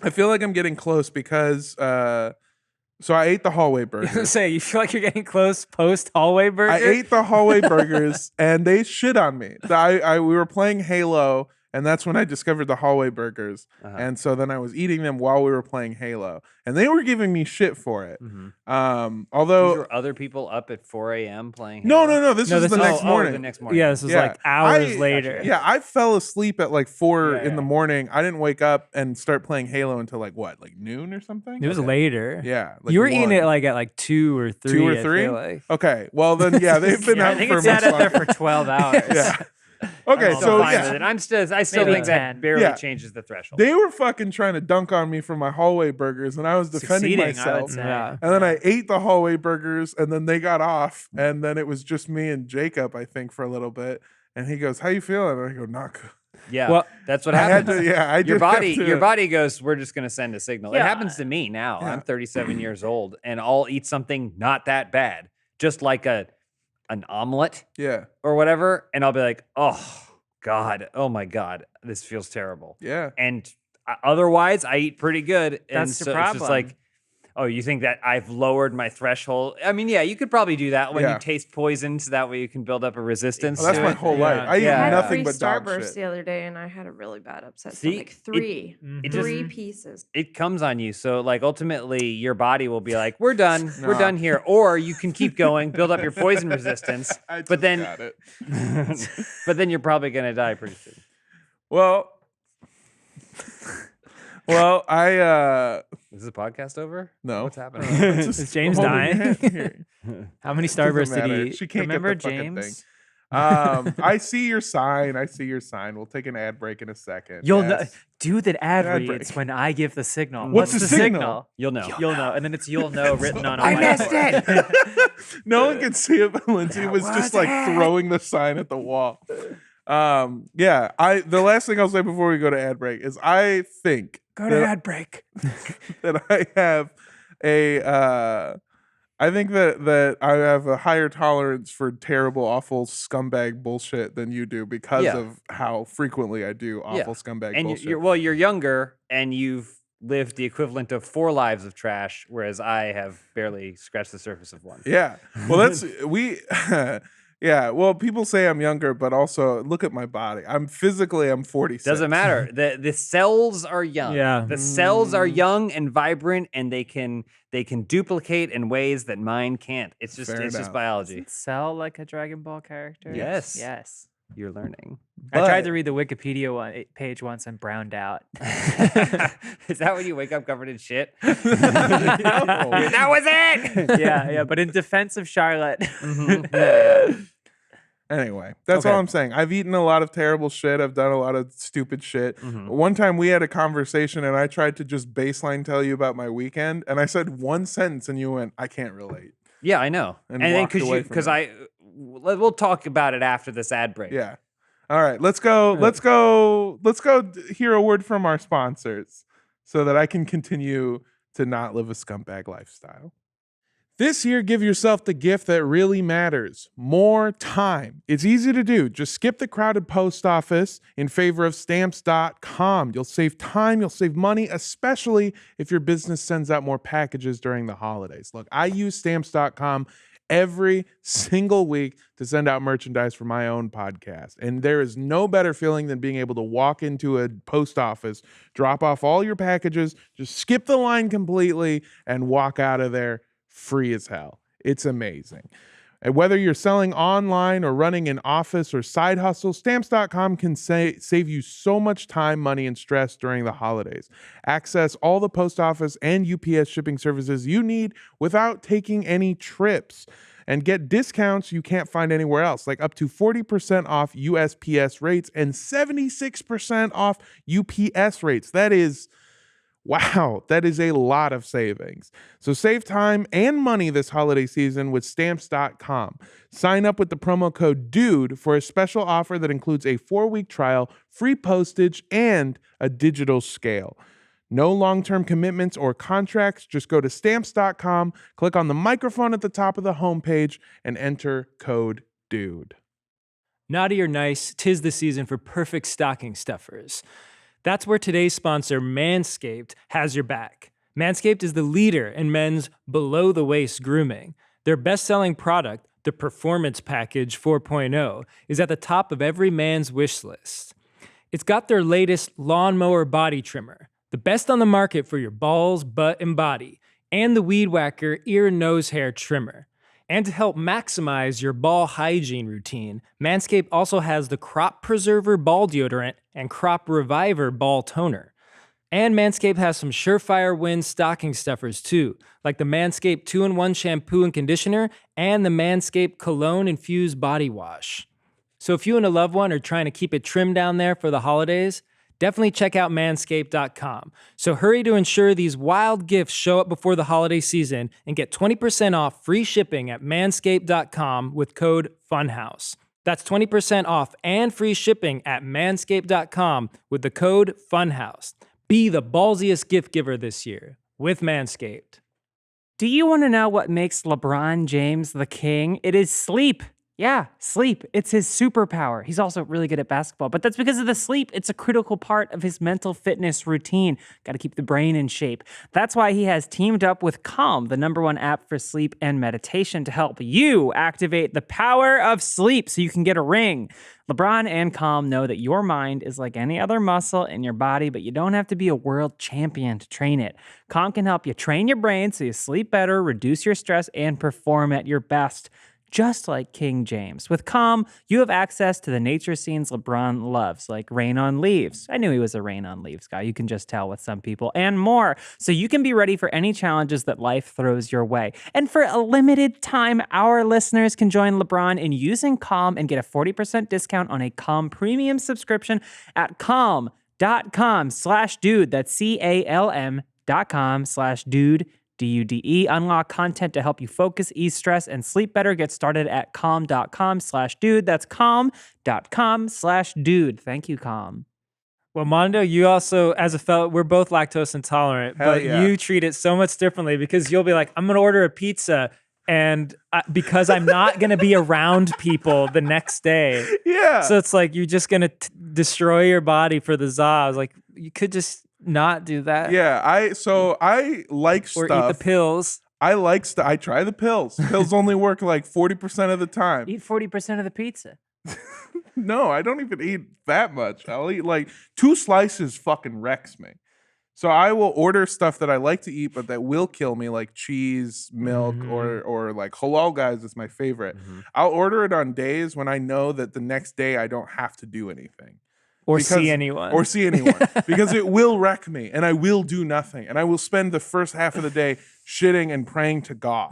I feel like I'm getting close because so I ate the hallway burgers. Say, you feel like you're getting close post hallway burger? I ate the hallway burgers and they shit on me. We were playing Halo. And that's when I discovered the hallway burgers. And so then I was eating them while we were playing Halo. And they were giving me shit for it. Although These were other people up at 4 a.m. playing No. Halo? This was the next morning. The next morning. Yeah, this was like hours later. Yeah, I fell asleep at like 4 in the morning. I didn't wake up and start playing Halo until like what, like noon or something? It was later. Yeah. Like you were eating it like at like 2 or 3. 2 or 3? Like. Okay. Well then, yeah, they've been out I think for it much sat up there longer. for 12 hours. Yeah. Okay, I'm so fine yeah. with it. I still Maybe think that 10. barely Yeah. changes the threshold. They were fucking trying to dunk on me for my hallway burgers, and I was defending Succeeding, I would myself. say. Yeah. And then I ate the hallway burgers, and then they got off, and then it was just me and Jacob, I think, for a little bit. And he goes, "How you feeling?" And I go, "Not good." Yeah, Well, that's what I had happens. to, yeah, I your did have body, to- your body goes, we're just going to send a signal. It Yeah. happens to me now. Yeah. I'm 37 years old, and I'll eat something not that bad, just like an omelet Yeah, or whatever, and I'll be like, oh God, oh my God, this feels terrible. yeah. And otherwise, I eat pretty good. And That's the so it's just problem. like, oh, you think that I've lowered my threshold? I mean, yeah, you could probably do that when Yeah. you taste poison, so that way you can build up a resistance. Well, that's to my it. whole life. I Yeah. eat I had nothing 3 but dog Starbursts shit. the other day, and I had a really bad upset See, stomach. 3. it just- 3 pieces. It comes on you. So like ultimately your body will be like, we're done. We're No. done here. Or you can keep going, build up your poison resistance. I just But then got it. but then you're probably gonna die pretty soon. Well, I Is the podcast over? no. What's happening? Is James holding dying? your hand here. How many Doesn't Starbursts did matter. he eat? She can't Remember get the fucking James? thing. I see your sign. We'll take an ad break in a second. You'll know. Yes. Do the ad Ad reads break. when I give the signal. What's the signal? You'll know. You'll know. And then it's "you'll know" written on a I whiteboard. missed it. No one can see it, but Lindsay was just like throwing the sign at the wall. Yeah. The last thing I'll say before we go to ad break is I think Go to that- ad break. that I have I think that I have a higher tolerance for terrible, awful scumbag bullshit than you do because Yeah. of how frequently I do awful scumbag And bullshit. you're younger and you've lived the equivalent of 4 lives of trash, whereas I have barely scratched the surface of one. Yeah. Well, that's yeah. Well, people say I'm younger, but also look at my body. I'm 46. Doesn't matter. The cells are young. Yeah. The cells are young and vibrant, and they can duplicate in ways that mine can't. It's just Fair it's just enough. biology. Cell like a Dragon Ball character. Yes. Yes. You're learning. I tried But- to read the Wikipedia page once and browned out. Is that when you wake up covered in shit? No. That was it. yeah. But in defense of Charlotte, Anyway, that's Okay. all I'm saying. I've eaten a lot of terrible shit. I've done a lot of stupid shit. Mhm. One time we had a conversation and I tried to just baseline tell you about my weekend, and I said one sentence and you went, "I can't relate." Yeah, I know. And And then walked away from because it. we'll talk about it after this ad break. Yeah. All right, let's go. Let's go hear a word from our sponsors so that I can continue to not live a scumbag lifestyle. This year, give yourself the gift that really matters: more time. It's easy to do. Just skip the crowded post office in favor of stamps.com. You'll save time, you'll save money, especially if your business sends out more packages during the holidays. Look, I use stamps.com every single week to send out merchandise for my own podcast. And there is no better feeling than being able to walk into a post office, drop off all your packages, just skip the line completely, and walk out of there free as hell. It's amazing. And whether you're selling online or running an office or side hustle, stamps.com can save you so much time, money, and stress during the holidays. Access all the post office and UPS shipping services you need without taking any trips. And get discounts you can't find anywhere else, like up to 40% off USPS rates and 76% off UPS rates. That is Wow, that is a lot of savings. So save time and money this holiday season with Stamps.com. Sign up with the promo code DUDE for a special offer that includes a 4-week trial, free postage, and a digital scale. No long-term commitments or contracts. Just go to Stamps.com, click on the microphone at the top of the homepage, and enter code DUDE. Naughty or nice, 'tis the season for perfect stocking stuffers. That's where today's sponsor, Manscaped, has your back. Manscaped is the leader in men's below-the-waist grooming. Their best-selling product, the Performance Package 4.0, is at the top of every man's wish list. It's got their latest lawnmower body trimmer, the best on the market for your balls, butt, and body, and the Weed Whacker ear and nose hair trimmer. And to help maximize your ball hygiene routine, Manscaped also has the Crop Preserver Ball Deodorant and Crop Reviver Ball Toner. And Manscaped has some surefire win stocking stuffers too, like the Manscaped 2-in-1 shampoo and conditioner and the Manscaped Cologne Infused Body Wash. So if you and a loved one are trying to keep it trimmed down there for the holidays, definitely check out manscaped.com. So hurry to ensure these wild gifts show up before the holiday season and get 20% off free shipping at manscaped.com with code FUNHOUSE. That's 20% off and free shipping at manscaped.com with the code FUNHOUSE. Be the ballsiest gift giver this year with Manscaped. Do you want to know what makes LeBron James the king? It is sleep. Yeah, sleep. It's his superpower. He's also really good at basketball, but that's because of the sleep. It's a critical part of his mental fitness routine. Got to keep the brain in shape. That's why he has teamed up with Calm, the #1 app for sleep and meditation, to help you activate the power of sleep so you can get a ring. LeBron and Calm know that your mind is like any other muscle in your body, but you don't have to be a world champion to train it. Calm can help you train your brain so you sleep better, reduce your stress, and perform at your best. Just like King James. With Calm, you have access to the nature scenes LeBron loves, like Rain on Leaves. I knew he was a Rain on Leaves guy. You can just tell with some people, and more. So you can be ready for any challenges that life throws your way. And for a limited time, our listeners can join LeBron in using Calm and get a 40% discount on a Calm premium subscription at calm.com/dude. That's CALM.com/dude. DUDE. Unlock content to help you focus, ease stress, and sleep better. Get started at calm.com/dude. That's calm.com/dude. Thank you, Calm. Well, Mondo, you also, as a fellow, we're both lactose intolerant, but you treat it so much differently because you'll be like, I'm going to order a pizza. And because I'm not going to be around people the next day. Yeah. So it's like, you're just going to destroy your body for the za. I was like, you could just not do that. Yeah, I like stuff. Or eat the pills. I like stuff. I try the pills. Pills only work like 40% of the time. Eat 40% of the pizza. No, I don't even eat that much. I'll eat like 2 slices fucking wrecks me. So I will order stuff that I like to eat, but that will kill me, like cheese, milk, or like halal guys is my favorite. I'll order it on days when I know that the next day I don't have to do anything. See anyone. Or see anyone. Because it will wreck me and I will do nothing. And I will spend the first half of the day shitting and praying to God.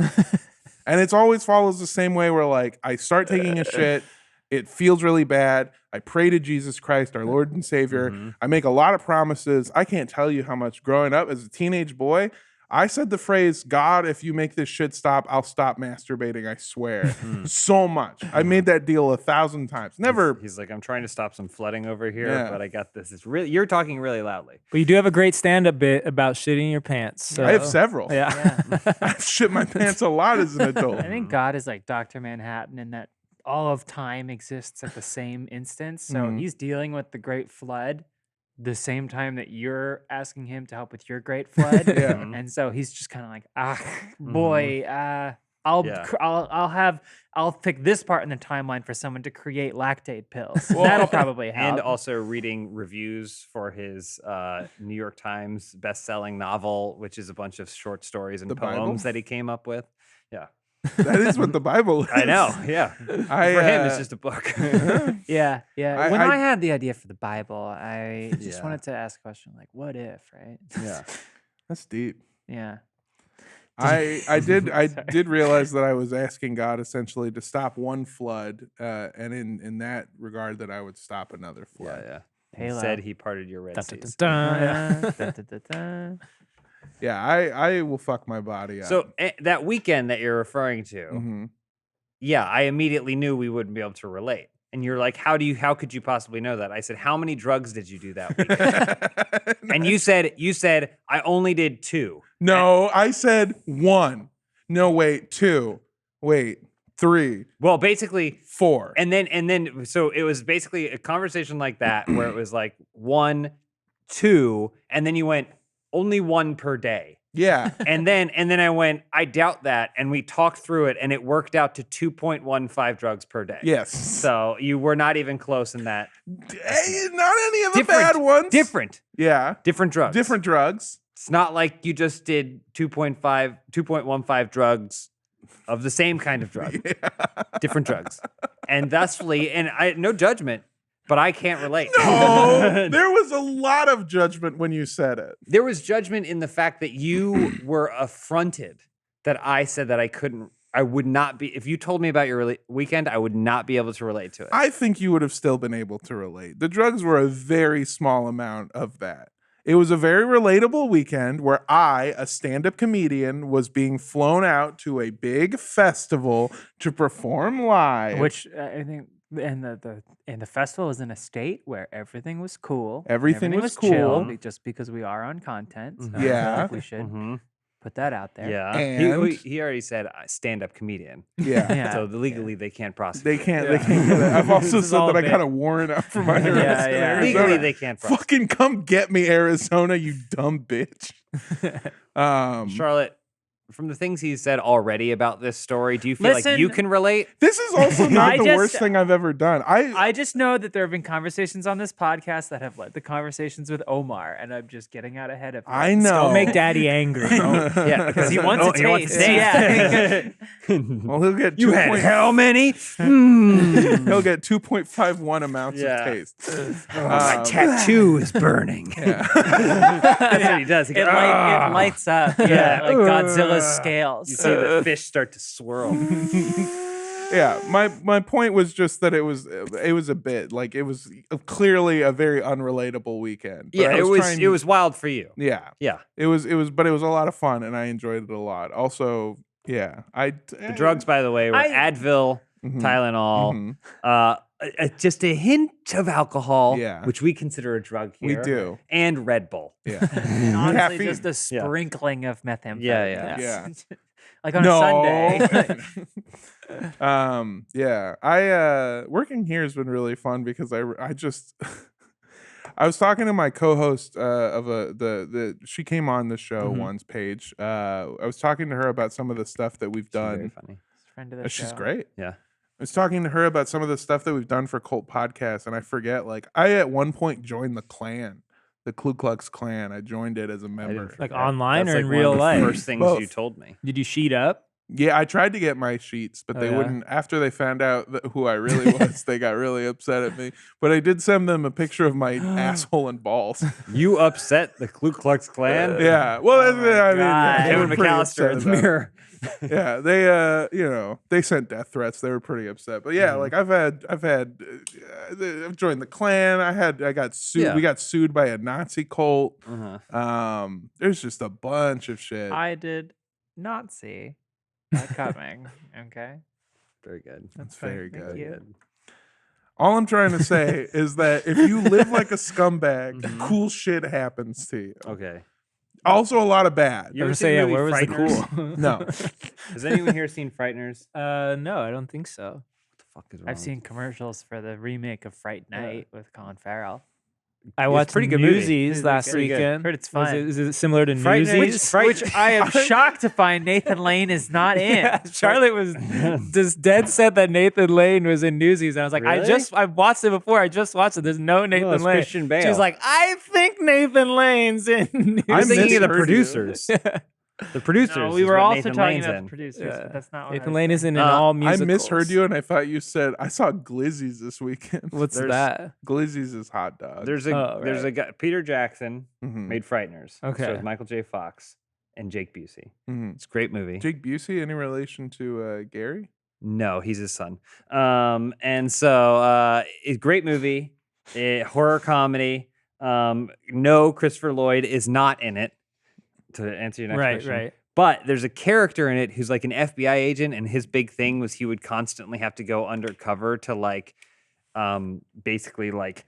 And it always follows the same way where like I start taking a shit, it feels really bad. I pray to Jesus Christ, our Lord and Savior. I make a lot of promises. I can't tell you how much growing up as a teenage boy, I said the phrase, God, if you make this shit stop, I'll stop masturbating, I swear. So much. I made that deal 1,000 times. Never. He's like, I'm trying to stop some flooding over here, but I got this. It's really, you're talking really loudly. But you do have a great stand-up bit about shitting your pants. So. I have several. Yeah. I've shit my pants a lot as an adult. I think God is like Dr. Manhattan in that all of time exists at the same instance. So he's dealing with the Great Flood the same time that you're asking him to help with your Great Flood. And so he's just kind of like, I'll pick this part in the timeline for someone to create lactate pills. That'll probably help. And also reading reviews for his New York Times best-selling novel, which is a bunch of short stories and poems that he came up with. Yeah. That is what the Bible is. I know, yeah. For him, it's just a book. Yeah. When I had the idea for the Bible, I just wanted to ask a question like, what if, right? Yeah. That's deep. Yeah. I did realize that I was asking God essentially to stop one flood, and in that regard that I would stop another flood. Yeah. Halo. Said he parted your Red Dun, dun, Seas. dun, dun. Dun, dun, dun, dun. Yeah, I will fuck my body up. So that weekend that you're referring to, Mhm. yeah, I immediately knew we wouldn't be able to relate. And you're like, how could you possibly know that? I said, how many drugs did you do that weekend? And you said, I only did 2. No, I said 1. No, wait, 2. Wait, 3. Well, basically 4. And then, so it was basically a conversation like that where it was like 1, 2, and then you went only 1 per day. Yeah. And then I went, I doubt that. And we talked through it and it worked out to 2.15 drugs per day. Yes. So you were not even close in that. Hey, not any of the bad ones. Different Yeah. drugs. Different drugs. It's not like you just did 2.15 drugs of the same kind of drug. Yeah. Different drugs. And thusly, and I no judgment, but I can't relate. No, there was a lot of judgment when you said it. There was judgment in the fact that you were affronted that I said that I would not be, if you told me about your weekend, I would not be able to relate to it. I think you would have still been able to relate. The drugs were a very small amount of that. It was a very relatable weekend where I, a stand-up comedian, was being flown out to a big festival to perform live. Which I think, and the festival was in a state where everything was cool. Everything was chill, cool. just because we are on content. So I Yeah. feel like we should Mhm. put that out there. Yeah. And- He already said stand-up comedian. Yeah. Yeah. So legally they can't prosecute. They can't get it. I've also This is said all that I bit. got a warrant out for my arrest. in yeah. Arizona. Legally they can't prosecute. Fucking come get me, Arizona, you dumb bitch. Charlotte, from the things he said already about this story, do you feel like Listen, you can relate? This is also not I the just- worst thing I've ever done. I just know that there have been conversations on this podcast that have led to conversations with Omar, and I'm just getting out ahead of him. I know. Don't make daddy angry. Yeah, because he wants a he wants taste. taste. Yeah. Well, he'll get You had how many? He'll get 2.51 amounts Yeah. of taste. My tattoo is burning. That's what he does. It lights up. Yeah, like Godzilla's scales. You see the fish start to swirl. Yeah, my point was just that it was a bit like it was clearly a very unrelatable weekend. But Yeah, I trying- it was wild for you. Yeah, Yeah. it was but it was a lot of fun and I enjoyed it a lot. Also, yeah, The drugs, by the way, were Advil, Mhm. Tylenol, Mhm. just a hint of alcohol, Yeah. which we consider a drug We here. do. And Red Bull. Yeah, And honestly, Caffeine. just a sprinkling of methamphetamine. Yeah. Yeah. Like on a Sunday. Yeah, I working here has been really fun because I just I was talking to my co-host of she came on the show once, Paige. I was talking to her about some of the stuff that we've Very done. funny. Friend of the She's show. great. Yeah. I was talking to her about some of the stuff that we've done for Cult Podcast, and I forget, like, I at one point joined the Klan, the Ku Klux Klan. I joined it as a member. Like online That's or in one of real the life? First things Both. you told me. Did you sheet up? Yeah, I tried to get my sheets, but Oh, they yeah? wouldn't. After they found out who I really was, they got really upset at me. But I did send them a picture of my asshole and balls. You upset the Ku Klux Klan? Yeah, well, I mean, God. they were Kevin pretty McAllister upset in the about it. mirror. Yeah, they they sent death threats. They were pretty upset. But yeah, like I've joined the Klan. I got sued. Yeah. We got sued by a Nazi cult. Uh-huh. There's just a bunch of shit. I did not see that coming. Okay. Very good. That's fine, very thank good. you. All I'm trying to say is that if you live like a scumbag, cool shit happens to you. Okay. Also, a lot of bad. You I ever was seen gonna say, the yeah, movie where was the Frighteners? cool? No. Has anyone here seen Frighteners? No, I don't think so. What the fuck is wrong? I've seen commercials for the remake of Fright Night with Colin Farrell. I watched pretty good movie. Newsies last pretty good. weekend. Heard it's Was fun. Is it similar to Frighteners? Newsies? Which I am shocked to find Nathan Lane is not in. Yeah, Charlotte was just dead set that Nathan Lane was in Newsies, and I was like, Really? I watched it before. I just watched it. There's no Nathan it's Lane. Christian Bale. She was like, I think Nathan Lane's in Newsies. I'm thinking of the misheard you. producers. The producers. No, we is were what also Nathan talking Lane's about in. the producers, Yeah. but that's not what Nathan I was Lane saying. isn't in all I musicals. misheard you, and I thought you said I saw Glizzy's this weekend. What's There's- that? Glizzy's is hot dog. There's Oh, a guy, Peter Jackson Mhm. made Frighteners. Okay. So it's Michael J. Fox and Jake Busey. Mhm. It's a great movie. Jake Busey, any relation to Gary? No, he's his son. And so it's a great movie. Horror comedy. No, Christopher Lloyd is not in it. To answer your next question, Right. But there's a character in it who's like an FBI agent, and his big thing was he would constantly have to go undercover to like, basically like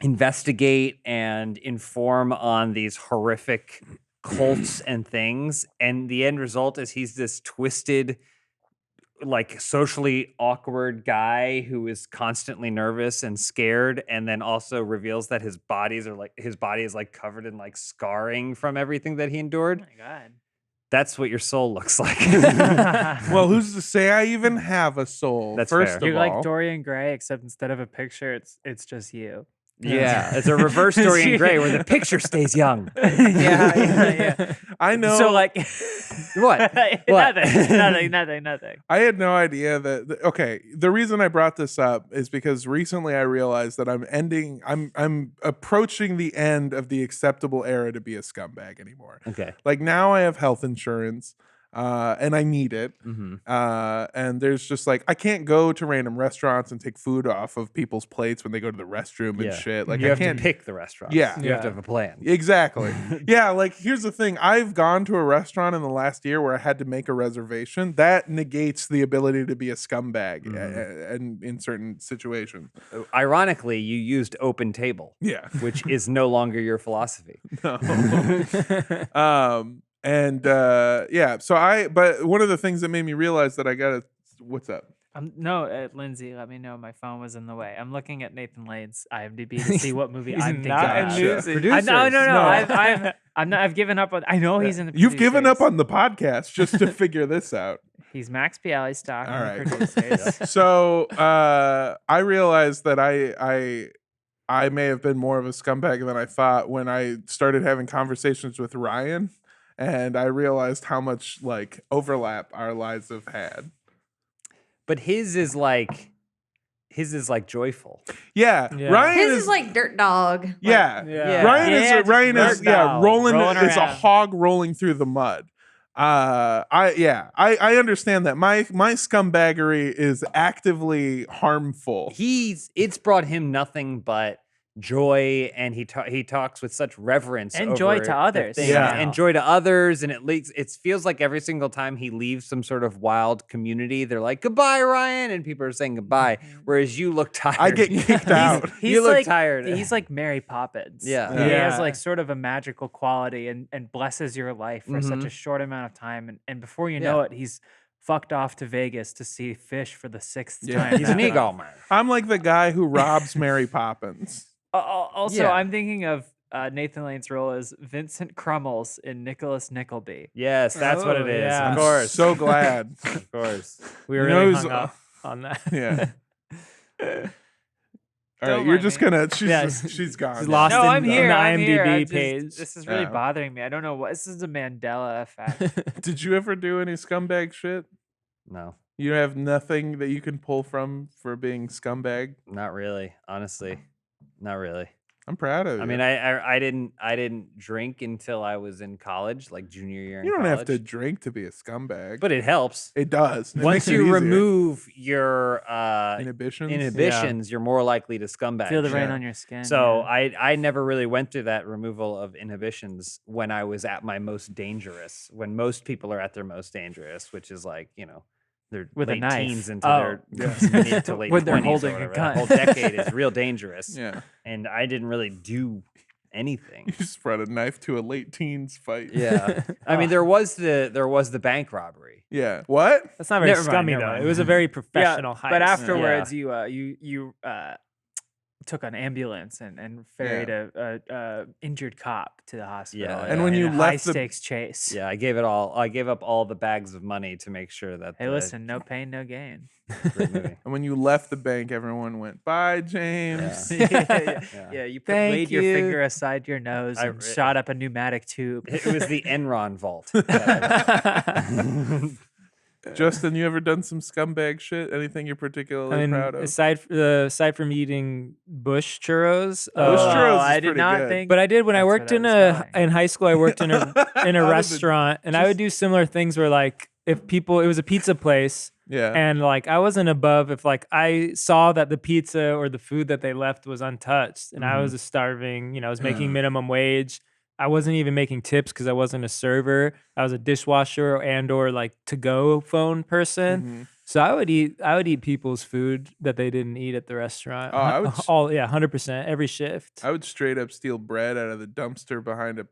investigate and inform on these horrific cults and things. And the end result is he's this twisted, like socially awkward guy who is constantly nervous and scared, and then also reveals that his body is like covered in like scarring from everything that he endured. Oh my God. That's what your soul looks like. Well, who's to say I even have a soul? That's First fair. of You're all, like Dorian Gray, except instead of a picture, it's just you. Yeah, it's a reverse Dorian Gray where the picture stays young. Yeah. I know. So like, What? What? nothing. I had no idea that. Okay, the reason I brought this up is because recently I realized that I'm approaching the end of the acceptable era to be a scumbag anymore. Okay. Like now I have health insurance. And I need it. Mm-hmm. And there's just like I can't go to random restaurants and take food off of people's plates when they go to the restroom and shit. Like you I have can't to pick the restaurant. Yeah. You have to have a plan. Exactly. Yeah, like here's the thing. I've gone to a restaurant in the last year where I had to make a reservation. That negates the ability to be a scumbag and in certain situations. Ironically, you used open table. Yeah. Which is no longer your philosophy. No. But one of the things that made me realize that I gotta, what's up? No, Lindsay, let me know. My phone was in the way. I'm looking at Nathan Lane's IMDb to see what movie He's I'm thinking not about. in music. Producers. No. I've given up on. I know he's in the. You've given up producers. on the podcast just to figure this out. He's Max Bialystock. All right. Producers. So I realized that I may have been more of a scumbag than I thought when I started having conversations with Ryan, and I realized how much like overlap our lives have had. But his is like joyful. Yeah. Ryan His is like Dirt Dog. Yeah. Yeah. Ryan is dirt dog, rolling is a around. hog rolling through the mud. I understand that my scumbaggery is actively harmful. It's brought him nothing but joy, and he talks with such reverence And over joy to the others. thing. Yeah. And joy to others, and it feels like every single time he leaves some sort of wild community, they're like, "Goodbye, Ryan," and people are saying goodbye, whereas you look tired. I get kicked out. You look like, tired. He's like Mary Poppins. Yeah. He Yeah. has like sort of a magical quality and blesses your life for such a short amount of time. And before you know it, he's fucked off to Vegas to see fish for the 6th time. He's an that ego month. man. I'm like the guy who robs Mary Poppins. Also, Yeah. I'm thinking of Nathan Lane's role as Vincent Crummels in Nicholas Nickleby. Yes, that's what it is. yeah. Of course. So glad. Of course. We were You know really who's- hung up on that. Yeah. All right, Don't you're mind just me. gonna. Yeah, She's gone. she's lost No, in- I'm here. on the I'm here. IMDb I'm just- page. This is really Yeah. bothering me. I don't know what. This is a Mandela effect. Did you ever do any scumbag shit? No, You have nothing that you can pull from for being scumbag. not really. Honestly, not really. I'm proud of you. I mean, I didn't drink until I was in college, like junior year. you in don't have to college. drink to be a scumbag, But it helps. it does. It Once makes it you easier. remove your inhibitions, you're more likely to scumbag. Feel the shit. rain on your skin. So yeah. I never really went through that removal of inhibitions when I was at my most dangerous. When most people are at their most dangerous, which is like they're With a late knife. teens into Oh. their mid to late When they're 20s or holding a whatever. gun. That whole decade is real dangerous. yeah, And I didn't really do anything. you just brought a knife to a late teens fight. Yeah, I mean there was the bank robbery. Yeah. What? That's not very Never mind, scummy never though. mind. It was a very professional heist. But afterwards, you took an ambulance and ferried a injured cop to the hospital. Yeah, And when in you a left the- high stakes chase. Yeah, I gave it all. I gave up all the bags of money to make sure that. Hey, listen, no pain, no gain. Great movie. And when you left the bank, everyone went, "Bye, James." Yeah, you Thank laid your you. finger aside your nose and shot up a pneumatic tube. It was the Enron vault. Justin, you ever done some scumbag shit? Anything you're particularly I mean, proud of? aside from eating bush churros, Bush churros is I did pretty not good. think. but I did when I That's worked what I was going. in high school. I worked in a How did it restaurant, and I would do similar things where like if people, it was a pizza place, Yeah. And like I wasn't above if like I saw that the pizza or the food that they left was untouched and I was starving, I was making minimum wage. I wasn't even making tips because I wasn't a server. I was a dishwasher and or like to-go phone person. So I would eat people's food that they didn't eat at the restaurant. Oh, I would 100% every shift. I would straight up steal bread out of the dumpster behind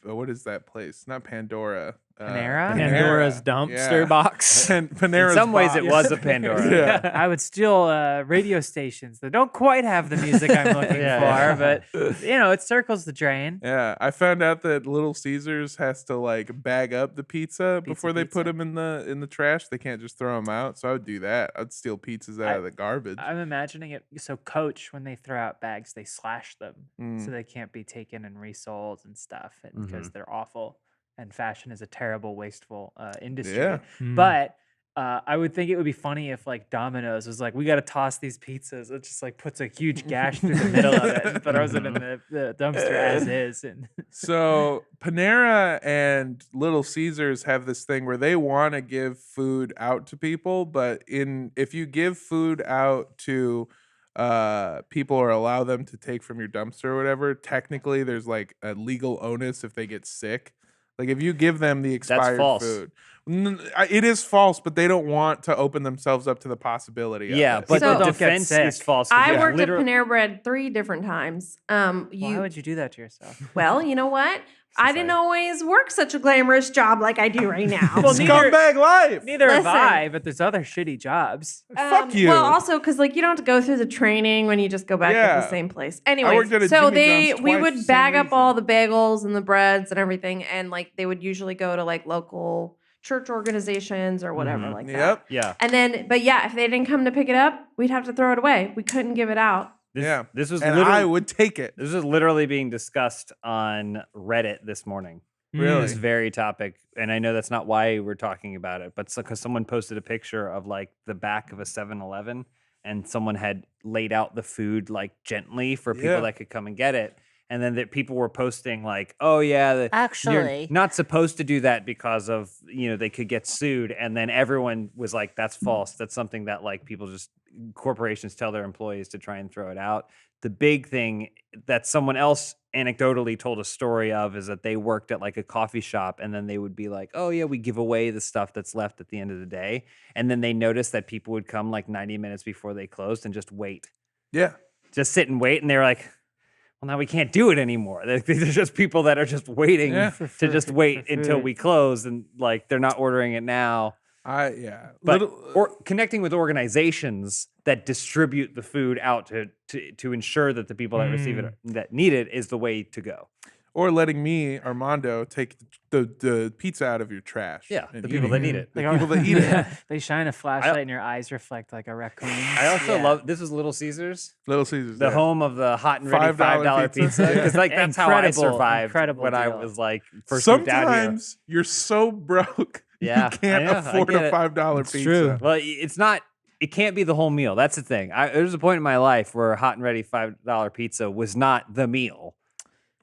what is that place? Not Pandora. Panera? Pandora's dumpster box. Panera's In some ways, box. it was a Pandora. Yeah. I would steal radio stations that don't quite have the music I'm looking for, but it circles the drain. Yeah, I found out that Little Caesars has to like bag up the pizza before they put them in the trash. They can't just throw them out. So I would do that. I'd steal pizzas out of the garbage. I'm imagining it. So Coach, when they throw out bags, they slash them so they can't be taken and resold and stuff because they're awful. And fashion is a terrible, wasteful industry. Yeah. But I would think it would be funny if like Domino's was like, we got to toss these pizzas. It just like puts a huge gash through the middle of it and throws it in the dumpster as is. And So Panera and Little Caesars have this thing where they want to give food out to people, but if you give food out to people or allow them to take from your dumpster or whatever, technically there's like a legal onus if they get sick. Like if you give them the expired food. It is false, but they don't want to open themselves up to the possibility of it. But So- the defense is false. I worked at Panera Bread 3 different times. why would you do that to yourself? Well, you know what? I didn't always work such a glamorous job like I do right now. Well, Scumbag life. Neither have Listen. I, but there's other shitty jobs. Fuck you. Well, also because like you don't have to go through the training when you just go back to Yeah. the same place. Anyway, worked at a so Jimmy John's we twice, would same bag up reason. all the bagels and the breads and everything, and like they would usually go to like local church organizations or whatever like that. Yep. Yeah. And then, but yeah, if they didn't come to pick it up, we'd have to throw it away. We couldn't give it out. This was And literally, I would take it. This was literally being discussed on Reddit this morning. Really? This very topic, and I know that's not why we're talking about it, but because someone posted a picture of like the back of a 7-Eleven, and someone had laid out the food like gently for people Yeah. that could come and get it, and then that people were posting like, "Oh yeah, you're Actually. not supposed to do that because of they could get sued," and then everyone was like, "That's false. That's something that like corporations tell their employees to try and throw it out." The big thing that someone else anecdotally told a story of is that they worked at like a coffee shop and then they would be like, oh yeah, we give away the stuff that's left at the end of the day. And then they noticed that people would come like 90 minutes before they closed and just wait, Yeah. just sit and wait. And they were like, well, now we can't do it anymore. These are just people that are just waiting to just wait until we close, and like they're not ordering it now. But or connecting with organizations that distribute the food out to ensure that the people that receive it that need it is the way to go. Or letting me, Armando, take the pizza out of your trash. Yeah, and the people eating that need it. The people that eat it. They shine a flashlight and your eyes reflect like a raccoon. I also love this was Little Caesars, Little Caesars. the home of the hot and ready $5 pizza. pizza. Because like that's how I Incredible, survived incredible when I deal. was like first moved out here. Sometimes you're so broke Yeah, you can't I know, I afford get a it. $5 It's pizza. true. Well, it's not. It can't be the whole meal. That's the thing. There's a point in my life where a hot and ready $5 pizza was not the meal.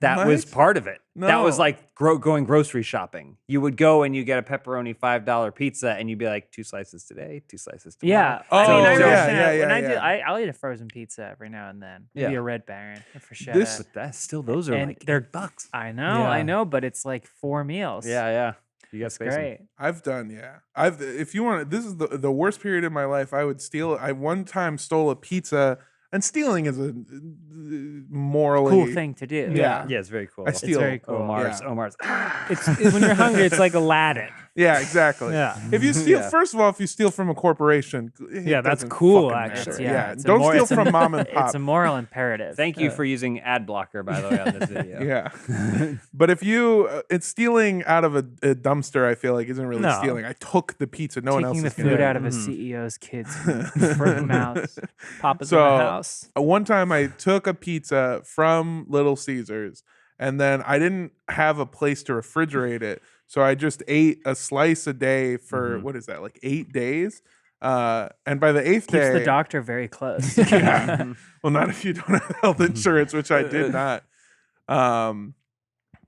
That was What? part of it. That was No. like going grocery shopping. You would go and you get a pepperoni $5 pizza, and you'd be like 2 slices today, 2 slices tomorrow. Yeah. Oh, I mean, I yeah, understand yeah, that. yeah, When I yeah. do, I'll eat a frozen pizza every now and then. Maybe Yeah. a Red Baron for sure. This- But that's still those are And like they're $8. I know, Yeah. but it's like 4 meals. Yeah. You got It's space. great. I've done, yeah. If you want, this is the worst period in my life. I would steal. I one time stole a pizza, and stealing is a morally Cool thing to do. Yeah. Yeah, it's very cool. I steal. very cool. Omar's. It's when you're hungry, it's like Aladdin. Yeah, exactly. Yeah. If you steal, Yeah. first of all, if you steal from a corporation, it Yeah, that's doesn't cool, fucking actually. matter. Yeah, Yeah, it's a don't more- steal it's a- from mom and pop. It's a moral imperative. Thank you for using ad blocker, by the way, on this video. Yeah, but if you, it's stealing out of a dumpster. I feel like isn't really No. stealing. I took the pizza. No one else Taking the is gonna food do it. out of a CEO's kids' front mouths. Papa's So- in the house. One time I took a pizza from Little Caesars, and then I didn't have a place to refrigerate it, so I just ate a slice a day for what is that, like 8 days? And by the 8th Keeps day, the doctor very close. yeah. Well, not if you don't have health insurance, which I did not.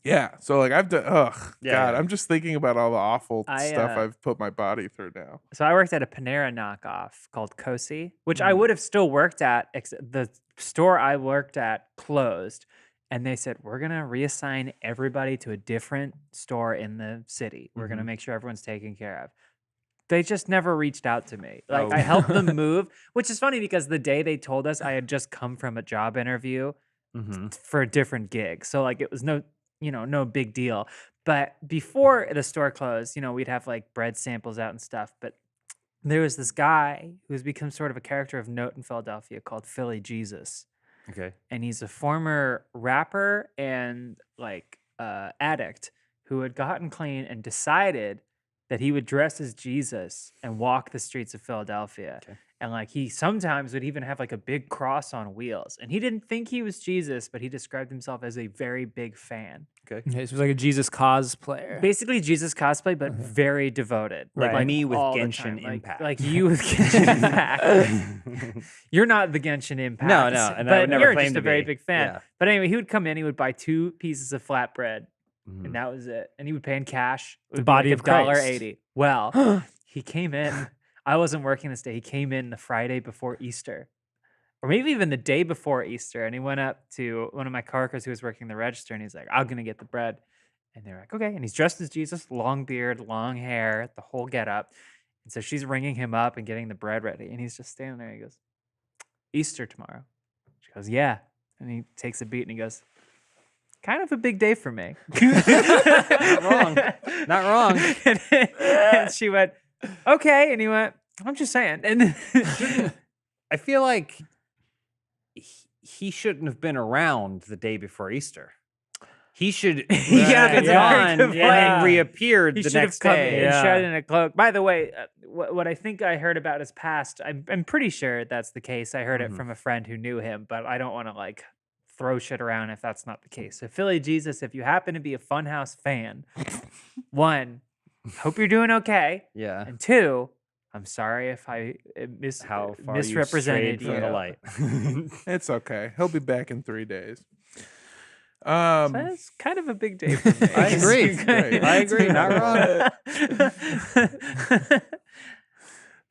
Yeah. So like I've done. God, yeah. I'm just thinking about all the awful I, stuff I've put my body through now. So I worked at a Panera knockoff called Cosi, which I would have still worked at. The store I worked at closed, and they said, we're going to reassign everybody to a different store in the city. We're going to make sure everyone's taken care of. They just never reached out to me. Like I helped them move, which is funny because the day they told us, I had just come from a job interview for a different gig. So like it was no big deal. But before the store closed, we'd have like bread samples out and stuff. But there was this guy who's become sort of a character of note in Philadelphia called Philly Jesus. Okay. And he's a former rapper and like addict who had gotten clean and decided that he would dress as Jesus and walk the streets of Philadelphia. Okay. And like he sometimes would even have like a big cross on wheels. And he didn't think he was Jesus, but he described himself as a very big fan. Okay. Okay, so it was like a Jesus cosplayer. Basically Jesus cosplay, but very devoted. Like me with all the Genshin time. Impact. Like you with Genshin Impact. You're not the Genshin Impact. No, and I would but never you're claim just to a very be. big fan. Yeah. But anyway, he would come in, he would buy 2 pieces of flatbread, and that was it. And he would pay in cash. It would body be of like Christ. $1.80. Well, he came in. I wasn't working this day. He came in the Friday before Easter, or maybe even the day before Easter. And he went up to one of my coworkers who was working the register, and he's like, "I'm gonna get the bread." And they're like, "Okay." And he's dressed as Jesus, long beard, long hair, the whole getup. And so she's ringing him up and getting the bread ready, and he's just standing there. He goes, "Easter tomorrow." She goes, "Yeah." And he takes a beat and he goes, "Kind of a big day for me." Not wrong. Not wrong. And she went, "Okay." And he went, "I'm just saying." And I feel like he shouldn't have been around the day before Easter. He should He have been yeah, gone good and point. then reappeared he the should have next come day. in shut in a cloak. By the way, what I think I heard about his past, I'm pretty sure that's the case. I heard it from a friend who knew him, but I don't want to like throw shit around if that's not the case. So Philly Jesus, if you happen to be a Funhaus fan, 1, hope you're doing okay. Yeah. And 2, I'm sorry if I How far misrepresented you strayed from the light. It's okay. He'll be back in 3 days. So that's kind of a big day for me. I agree. Right. I agree. Not wrong.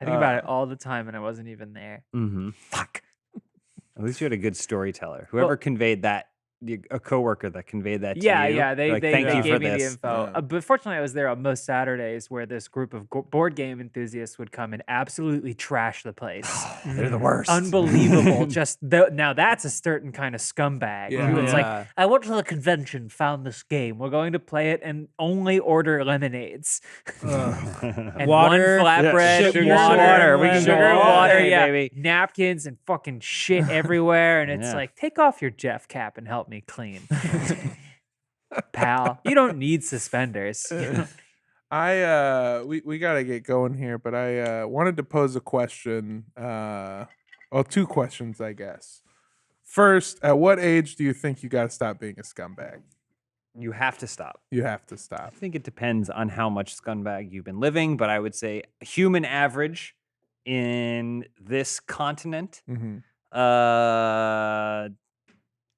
I think about it all the time, and I wasn't even there. Fuck. At least you had a good storyteller. Whoever conveyed that, a coworker that conveyed that to you. Yeah. They thank you gave for me the this. info. Yeah. But fortunately, I was there on most Saturdays where this group of board game enthusiasts would come and absolutely trash the place. They're the worst. Unbelievable. Now that's a certain kind of scumbag. Yeah. Who it's like, Yeah. I went to the convention, found this game. We're going to play it and only order lemonades. And Water, one flatbread, sugar, water. We can lemon, sugar, all water, day, yeah. baby. Napkins and fucking shit everywhere. And it's Yeah. like, take off your Jeff cap and help me clean. Pal, you don't need suspenders. We gotta get going here, but I wanted to pose a question. 2 questions, I guess. First, at what age do you think you gotta stop being a scumbag? You have to stop. You have to I stop. think it depends on how much scumbag you've been living, but I would say human average in this continent, Mm-hmm.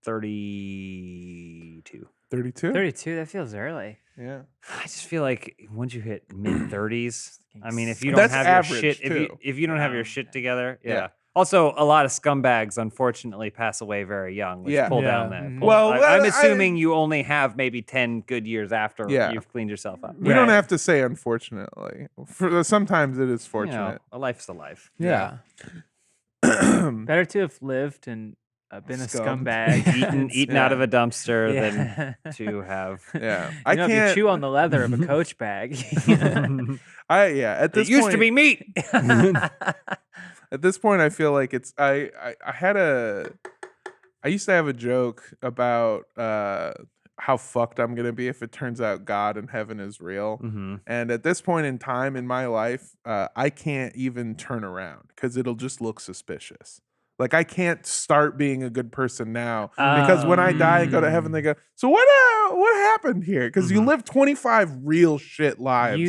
32. 32. 32, that feels early. Yeah. I just feel like once you hit mid 30s, I mean, if you don't That's have average, your shit, too. if you don't have your shit together, yeah. Yeah. Also, a lot of scumbags unfortunately pass away very young, which Yeah. pull Yeah. down that. Mhm. Well, I'm I- assuming you only have maybe 10 good years after Yeah. you've cleaned yourself up. We don't have to say unfortunately. Sometimes it is You know, fortunate. a life's a life. Yeah. Better to have lived and been a Scummed. scumbag. Eaten out of a dumpster than Yeah. to have. Yeah. You I know, if you can't. chew on the leather of a Coach bag. At this It used point, to be meat. At this point, I feel like it's. I used to have a joke about how fucked I'm gonna be if it turns out God and heaven is real. Mm-hmm. And at this point in time in my life, I can't even turn around because it'll just look suspicious. Like I can't start being a good person now because when I die and go to heaven, they go, "So what happened here?" Because you live 25 real shit lives.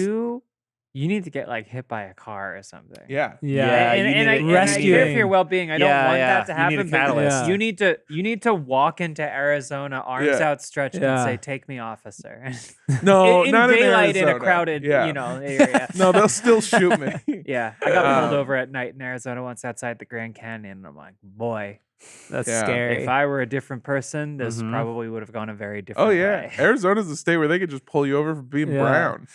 You need to get like hit by a car or something. Yeah. Yeah, and I rescuing. care for your well-being. I don't want that to You need a happen. but catalyst. You need to walk into Arizona, arms outstretched, and say, "Take me, officer." No, in not daylight in in a Arizona. crowded, area. No, they'll still shoot me. Yeah, I got pulled over at night in Arizona once outside the Grand Canyon, and I'm like, boy, That's Yeah. scary. if I were a different person, this probably would have gone a very different Oh yeah, way. Arizona's a state where they could just pull you over for being brown.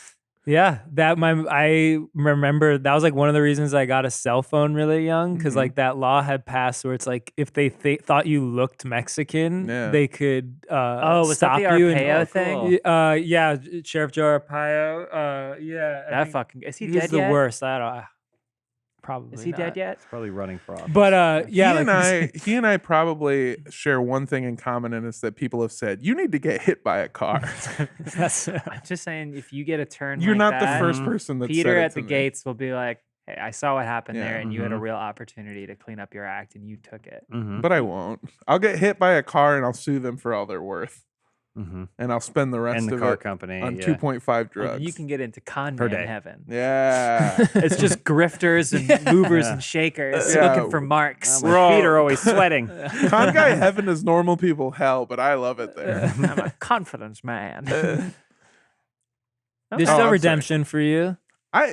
Yeah, I remember that was like one of the reasons I got a cell phone really young because like that law had passed where it's like if they thought you looked Mexican, Yeah. they could was stop that the you. Arpaio and, thing? Yeah, Sheriff Joe Arpaio. Yeah, I That think fucking is he he was dead the yet? worst. Probably Is he dead not. yet? It's probably running for office. But yeah, He and I probably share one thing in common, and it's that people have said you need to get hit by a car. that's I'm just saying, if you get a turn, You're like not that, the first person that Peter said it at to the me. gates will be like, "Hey, I saw what happened Yeah. there, and you had a real opportunity to clean up your act, and you took it." But I won't. I'll get hit by a car and I'll sue them for all they're worth, and I'll spend the rest And the of car it company on yeah. 2.5 And drugs. you can get into con Per man day. heaven. Yeah. It's just grifters and movers Yeah. and shakers Yeah. looking for marks. My feet are always sweating. Con guy heaven is normal people hell, but I love it there. I'm a confidence man. there's Oh, no I'm sorry. redemption for you.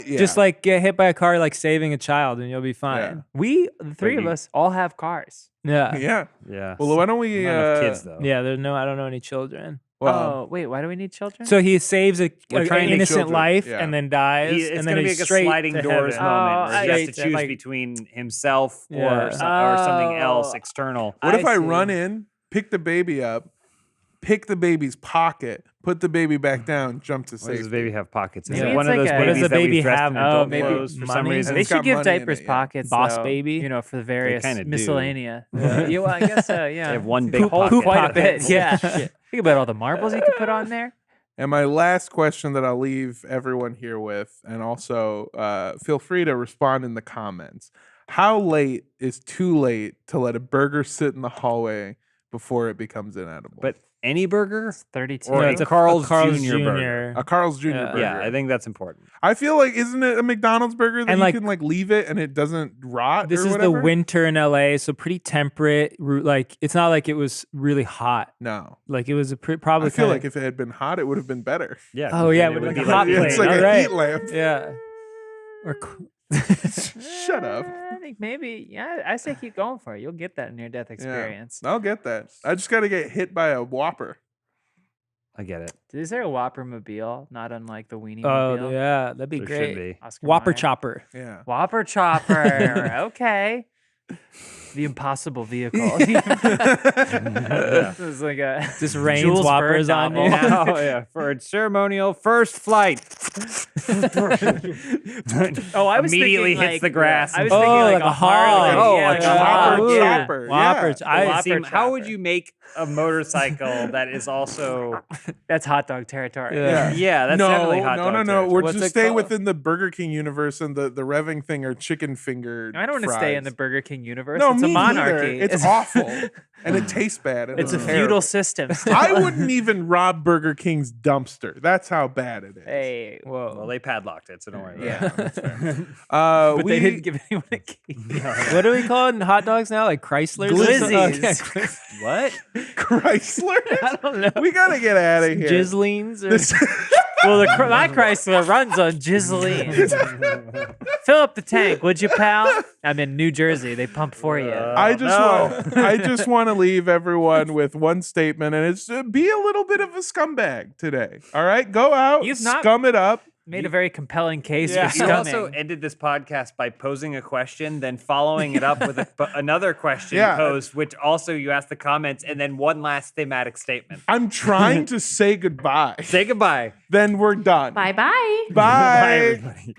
Just like get hit by a car, like saving a child, and you'll be fine. We, the three But of you- us, all have cars. Yeah, yeah. Yeah. Well, why don't we? Not enough kids though. yeah. There's no, I don't know any children. Well, Oh, wait, why do we need children? So he saves We're an trying to innocent children, life yeah. and then dies, It's and then going to be he's like a straight sliding to doors heaven. moment where he has to Straight choose like- between himself Yeah. or something else external. what if I see. run in, pick the baby up, pick the baby's pocket, put the baby back down, jump to Why does safety? the baby have pockets? Is Maybe it one it's of those like a- What does babies the that we baby dressed have? in Oh, adult maybe clothes for some money? reason? They It's got should give money in diapers it, yeah. pockets, Boss though, baby? for the various kinda do. miscellanea. Yeah, well, I guess, yeah. They have one big Poop- pocket. quite a bit, pockets. yeah. Think about all the marbles you could put on there. And my last question that I'll leave everyone here with, and also feel free to respond in the comments. How late is too late to let a burger sit in the hallway before it becomes inedible? But any burger? 32. Or No, a it's a Carl's Carl's Jr. burger. a Carl's Jr. Yeah. burger. Yeah, I think that's important. I feel like, isn't it a McDonald's burger that And, you like, can like leave it and it doesn't rot? This or is whatever? the winter in LA, so pretty temperate. Like it's not like it was really hot. No, Like it was probably I feel kinda, like if it had been hot, it would have been better. Yeah. Oh, yeah, it with would like be a hot like- plate. It's like All a right. heat lamp. yeah. Or Shut up. I think maybe, yeah, I say keep going for it. You'll get that near death Yeah. experience. I'll get that. I just got to get hit by a Whopper. I get it. Is there a Whopper mobile, not unlike the Weenie oh mobile? yeah, that'd be There great. should be. Oscar Whopper Mayer? chopper. Yeah. Whopper chopper. Okay. The impossible vehicle. This is like a Just rains Jules Whoppers Verne on you. novel. Oh yeah, for a ceremonial first flight. Oh, I was Immediately thinking, hits like, the grass. I was Oh, thinking like a hog. Harley. Oh, yeah, like a Whopper hog. yeah. chopper. Whopper. Yeah. I Whopper how would chopper. you make a motorcycle that is also? That's hot dog territory. Yeah. Yeah, that's no, definitely hot dog no. territory. We're What's just it stay called? within the Burger King universe, and the revving thing are chicken finger. I don't want to stay in the fries. Burger King universe. No, it's me a monarchy. neither. It's awful, and it tastes bad. And It's a terrible. feudal system. I wouldn't even rob Burger King's dumpster. That's how bad it is. Hey. Whoa. Well, they padlocked it, so don't worry. Yeah, About it. that's fair. But we they didn't give anyone a key. What do we call it in hot dogs now? Like Chryslers? or something? Glizzies. Okay. What? Chrysler. I don't know. We gotta get out of here. Jizzlings? Or... This- Well, my Chrysler runs on Gizzline. Fill up the tank, would you, pal? I'm in New Jersey. They pump for you. I just want to leave everyone with one statement, and it's be a little bit of a scumbag today. All right, go out, You've not- scum it up. Made a very compelling case Yeah. for You scumming. also ended this podcast by posing a question, then following it up with another question Yeah. posed, which also you asked the comments, and then one last thematic statement. I'm trying to say goodbye. Say goodbye. Then we're done. Bye bye. Bye. Bye, everybody.